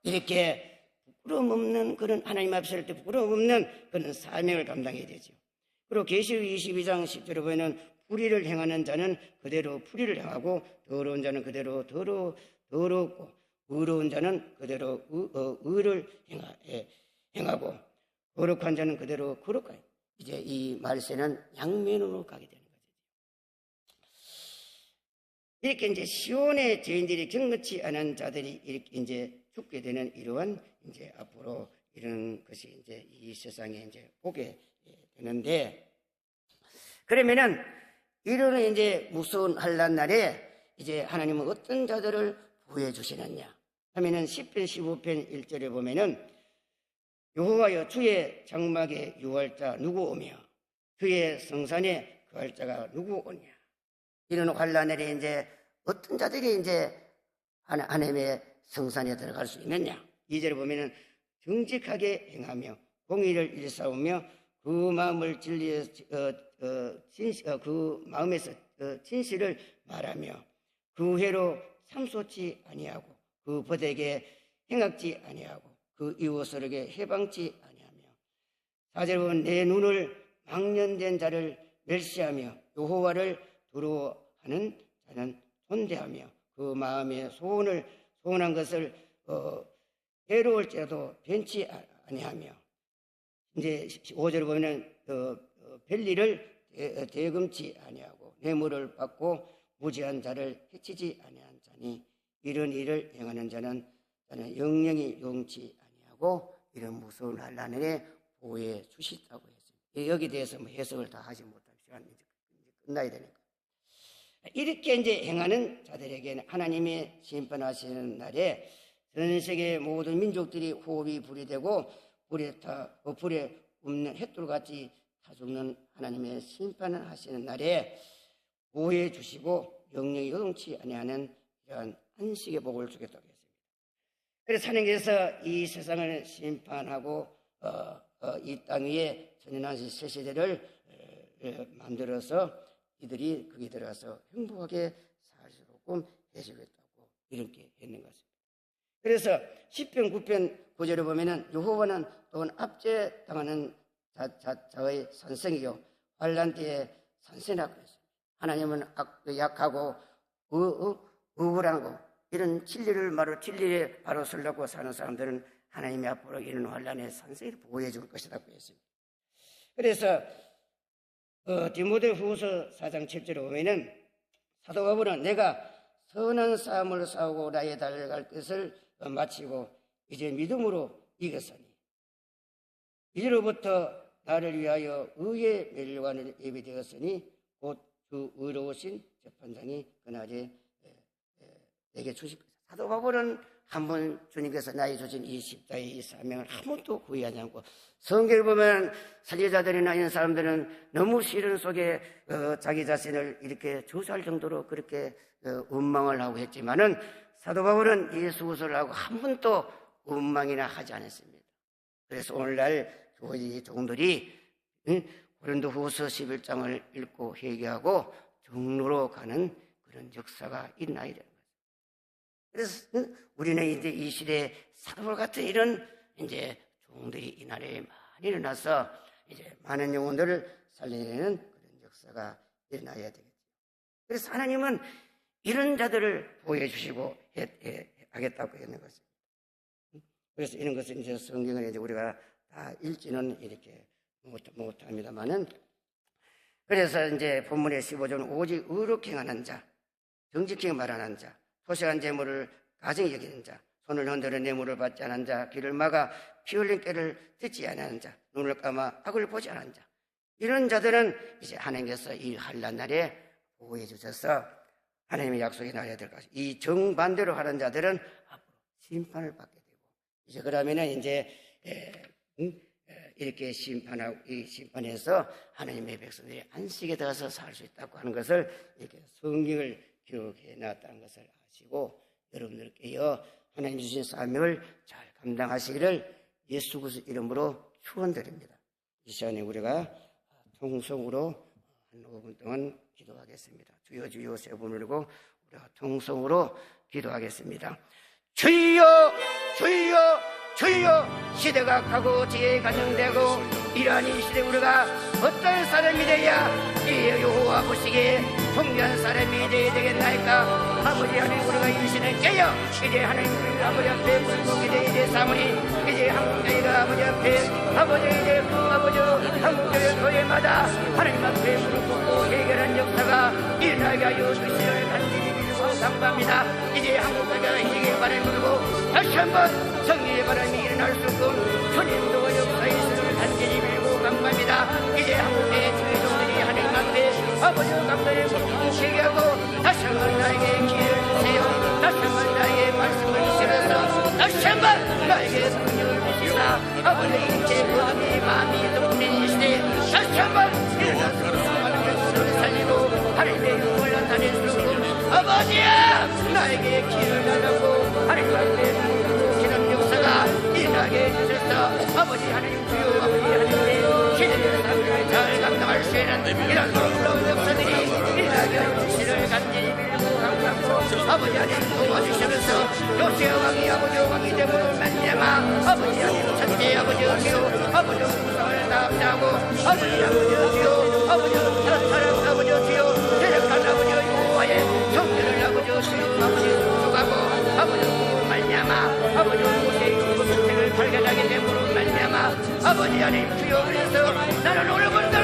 이렇게 부끄러움 없는 그런 하나님 앞에 설 때 부끄러움 없는 그런 사명을 감당해야 되죠. 그리고 계시록 22장 10절에 보면 불의를 행하는 자는 그대로 불의를 행하고 더러운 자는 그대로 더럽고 의로운 자는 그대로 의를 행하고 거룩한 자는 그대로 거룩하여. 이제 이 말세는 양면으로 가게 되는 거죠. 이렇게 이제 시온의 죄인들이 경건치 않은 자들이 이렇게 이제 죽게 되는 이러한 이제 앞으로 이런 것이 이제 이 세상에 이제 오게 되는데, 그러면은 이런 이제 무서운 환란 날에 이제 하나님은 어떤 자들을 보호해 주시느냐 하면은 10편 15편 1절에 보면은 여호와여 주의 장막에 유할 자 누구 오며 그의 성산에 거할 자가 누구 오냐. 이런 환란에 이제 어떤 자들이 이제 하나님의 성산에 들어갈 수 있느냐. 2절에 보면은 정직하게 행하며 공의를 일삼으며 그 마음을 진리에 그 마음에서 진실을 말하며 그 회로 참소치 아니하고 그 벗에게 행악지 아니하고 그 이웃에게 해방치 아니하며 4절에 보면 내 눈을 망년된 자를 멸시하며 여호와를 두려워하는 자는 존대하며 그 마음의 소원한 것을 해로울지라도 변치 아니하며 이제 5절에 보면은 별리를 대금치 아니하고 뇌물을 받고 무지한 자를 해치지 아니한 자니 이런 일을 행하는 자는 영영이 용치 아니하고 이런 무서운 환난에 보호해 주시다고 했습니다. 여기 대해서 뭐 해석을 다 하지 못할 시간이 이제 끝나야 되니까 이렇게 이제 행하는 자들에게는 하나님의 심판하시는 날에 전 세계 모든 민족들이 호흡이 불이 되고 불에 없는 햇돌같이 타 죽는 하나님의 심판을 하시는 날에 보호해 주시고 영영이 요동치 아니하는 이러한 안식의 복을 주겠다고 했습니다. 그래서 하나님께서 이 세상을 심판하고 이 땅 위에 천연한시 새 시대를 만들어서 이들이 거기 들어가서 행복하게 살 수 있게끔 해주겠다고 이렇게 했는 것입니다. 그래서 10편 9편 9절에 보면은 여호와는 또한 압제당하는 자의 선생이요 환난 때에 선생이라고 했습니다. 하나님은 약하고 우울하고 이런 진리에 바로 서려고 사는 사람들은 하나님이 앞으로 이런 환난의 선생을 보호해 줄 것이라고 했습니다. 그래서 디모데후서 4장 7절에 보면은 사도 바울은 내가 선한 싸움을 싸우고 나의 달려갈 것을 마치고 이제 믿음으로 이겼으니 이제로부터 나를 위하여 의의 멸류관을 예비되었으니 곧 그 의로우신 재판장이 그날에 내게 주실 것이다. 사도 바울은 한번 주님께서 나에게 주신 이 십자의 이 사명을 한 번도 후회하지 않고 성경을 보면 선지자들이나 이런 사람들은 너무 시련 속에 자기 자신을 이렇게 조사할 정도로 그렇게 원망을 하고 했지만은 사도 바울은 예수를 하고 한 번도 원망이나 하지 않았습니다. 그래서 오늘날 이 종들이 고린도후서 11장을 읽고 회개하고 정로로 가는 그런 역사가 있나야 되는 거죠. 그래서 우리는 이제 이 시대에 사도바울 같은 이런 이제 종들이 이 나라에 많이 일어나서 이제 많은 영혼들을 살려내는 그런 역사가 일어나야 되겠죠. 그래서 하나님은 이런 자들을 보호해 주시고 하겠다고 했는 것입니다. 그래서 이런 것은 이제 성경을 이제 우리가 다 읽지는 이렇게 못합니다만은 그래서 이제 본문의 15절은 오직 의롭게 행하는 자, 정직히 말하는 자, 토식한 재물을 가증히 여기는 자, 손을 흔들어 뇌물을 받지 않은 자, 귀를 막아 피 흘린 꾀를 듣지 않은 자, 눈을 감아 악을 보지 않은 자, 이런 자들은 이제 하나님께서 이 환난 날에 보호해 주셔서 하나님의 약속이 나야 될 것이 이 정반대로 하는 자들은 앞으로 심판을 받게 되고 이제 그러면은 이제 이렇게 심판하고 이 심판에서 하나님의 백성들이 안식에 들어서 살 수 있다고 하는 것을 이렇게 성경을 기록해 놨다는 것을 아시고 여러분들께요 하나님 주신 사명을 잘 감당하시기를 예수 그리스도 이름으로 축원드립니다. 이 시간에 우리가 통성으로 한 5분 동안 기도하겠습니다. 주여 주여 세 번 울리고 우리가 통성으로 기도하겠습니다. 주여 주여 주여 시대가 가고 지혜가 가정되고 이러한 이 시대 우리가 어떤 사람이 되어야 이 여호와 보시기에 존귀한 사람이 되어야 되겠나이까. 아버지 하나님 우리가 이 시대를 깨어 이제 하나님 아버지 앞에 물고기 이제 사모니 이제 한국교회가 아버지 앞에 아버지 이제 아버지 한국교회 교회마다 하나님 앞에 무릎 꿇고 해결한 역사가 일어나게 하여 주시기를 간절히 빌고 감사합니다. 이제 한국교회가 이기길 바라고 다시 한번 성리의 바람이 일어날 수 있고 주님도 역사의 수를 간절히 빌고 감사합니다. 이제 한국의 주의종들이 하나님 앞에 아버지 감사의 무릎 꿇고 회개하고 다시 한번 나에게 아버지 이제 모든 마음이 동된 이 시대에 다시 한번 일어나서 수많은 것을 살리고 하나님의 영광을 나타낼 수 있고 아버지야 나에게 길을 달라고 하나님 앞에 기름 역사가 일어나게 해주셔서 아버지 하나님 주여 아버지 하나님의 기름의 삶을 잘 감당할 수 있는 이런 놀라운 역사들이 일어나게 해주시를 간절히 빌고 감사하고 아버지 하나님 도와주시면서 요새 왕이 아버지 왕이 되므로 말미암아 아버지 하나님 천재 아버지 주여 아버지 풍성을 담당하고 아버지 주여 아버지 사랑 아버지 주여 대력한 아버지 여호와의 성전을 아버지 주여 아버지 수고하고 아버지 말미암아 아버지 곳에 선택을 발견하게 됨으로 말미암아 아버지 하나님 주여 그래서 나는 오늘부터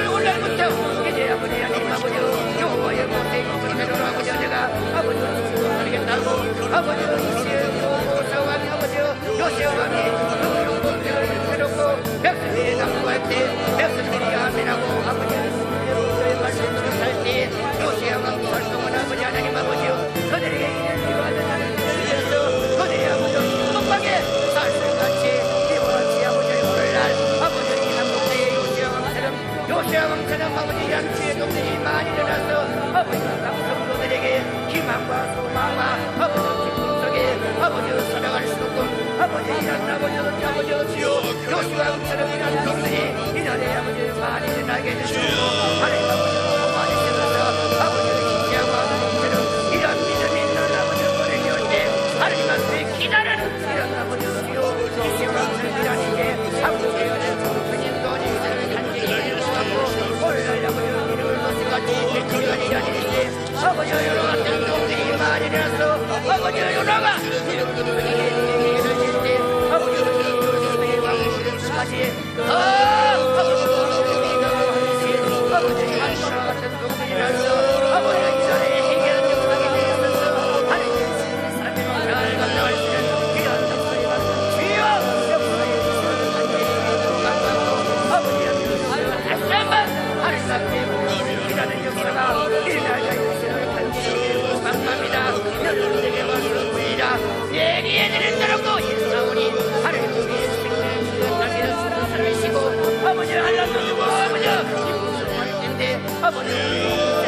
이제 아버지 하나님 아버지 여호와의 곳에 선택으로 아버지 내가 아버지 살겠다고 아버지 요새왕이 아버지 요새왕이 그런 것들을 해놓고 백성들이 낭구할 때 백성들이 아멘하고 아버지 하나님의 말씀을 살때 요새왕이 활동은 아버지 하나님 아버지 그들에게 이를 필요하는 나를 위해서 그들이 아버지 행복하게 살수같이 이와같이 아버지 오늘날 아버지 이 한국의 요새왕처럼 아버지 양치의 동들이 많이 일어나서 아버지 남성도들에게 희망과 소망과 아버지 기쁨 속에 아버지 살아갈 수 있고 아버지 이런 아버지 주여 요새왕처럼 이런 동들이 이날에 아버지 많이 일어나게 해주시고 하나님 아버지 도와주시면서 아버지 기지하고 아버지처럼 이런 믿음 있는 아버지 노래를 올때 하나님 앞에 기다리는 이런 아버지 주여 요새왕처럼 이런 이제 아버지의 주님 도와주시는 간절히 기도하고 오늘날 아버지 이름을 모습같이 백지가 일하는데 아버지 여러 같은 동들이 많이 일어나서 아버지 여러가 이름들에게 일하실 때 아버지 요새의 왕국까지 아버지 한소라 같은 동들이라서 아버지 이전에 해결한 역사에 대해서 하나님의 삶의 잘 감당할 수 있는 이런 역사에 주여 역사에 대해서 간절히 감사하고 아버지 다시 한번 하나님 앞에 기다리는 역사가 일어나게 해주시는 간절히 감사합니다. 여러분에게 와서 구이라 얘기해 드린다라고 일사오니 하나님의 생명을 주셨다면 살리시고 아버지 하나님 주고 아버지 무슨 말일 텐데 아버지 생명을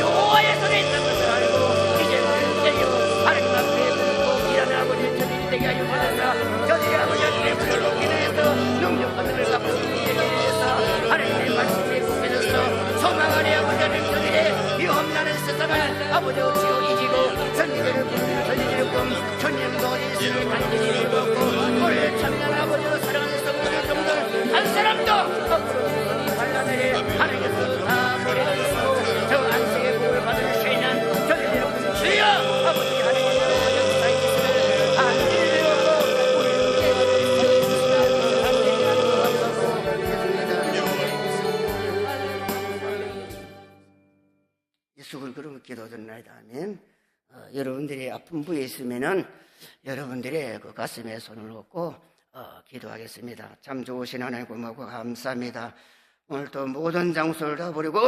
여호와의 손에 있는 것을 알고 이제 그때요 하나님 앞에 부르고 일하는 아버지 저들이 되게 하여 주셔서 저들이 아버지 앞에 부르고 기도해서 능력받음을 갖고 있게 해서 하나님의 말씀에 붙여져서 소망 안에 아버지 하나님 저들의 위험나는 세상을 아버지 주여 이기고 전기를 부르는 전기를 꿈 천년도 예수의 간절히 먹고 오늘 참난 아버지 사랑하는 성도의 종들 한 사람도 앞으로 손이 발라내리 하나님께서 다 보내주시고 저 안식의 복을 받을 수 있는 저들의 여러분 주여 아버지 하나님께서 역사에 계시는 안식을 예수를 그런 기도드립니다. 아멘. 여러분들이 아픈 부에 있으면은 여러분들의 그 가슴에 손을 얹고 기도하겠습니다. 참 좋으신 하나님 고맙고 감사합니다. 오늘 또 모든 장소를 다 버리고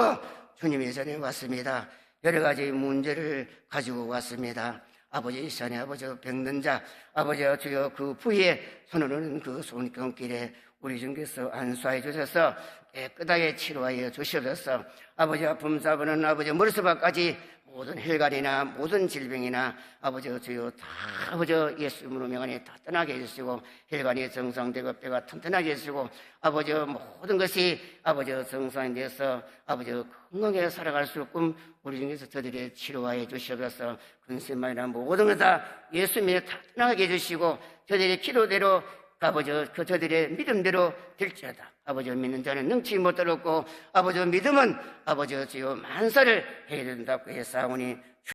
주님의 전에 왔습니다. 여러 가지 문제를 가지고 왔습니다. 아버지 이 시간에 아버지 병든 자 아버지 주여 그 부위에 손을 얹는 그 손길에 우리 주님께서 안수하여 주셔서 깨끗하게 치료하여 주시옵소서. 아버지 아픔 사부는 아버지 머리수박까지 모든 혈관이나 모든 질병이나 아버지 주여 다 아버지 예수 이름으로 명하니 다 떠나게 해주시고 혈관이 정상되고 뼈가 튼튼하게 해주시고 아버지 모든 것이 아버지 정상이 되어서 아버지 건강하게 살아갈 수 있고 우리 중에서 저들의 치료하여 주시옵소서. 근심만이나 모든 것 다 예수님이 다 떠나게 해주시고 저들의 기도대로 아버지 그 저들의 믿음대로 될지어다. 아버지 믿는 자는 능치 못 들었고 아버지 믿음은 아버지 주여 만사를 해야 된다고 했사오니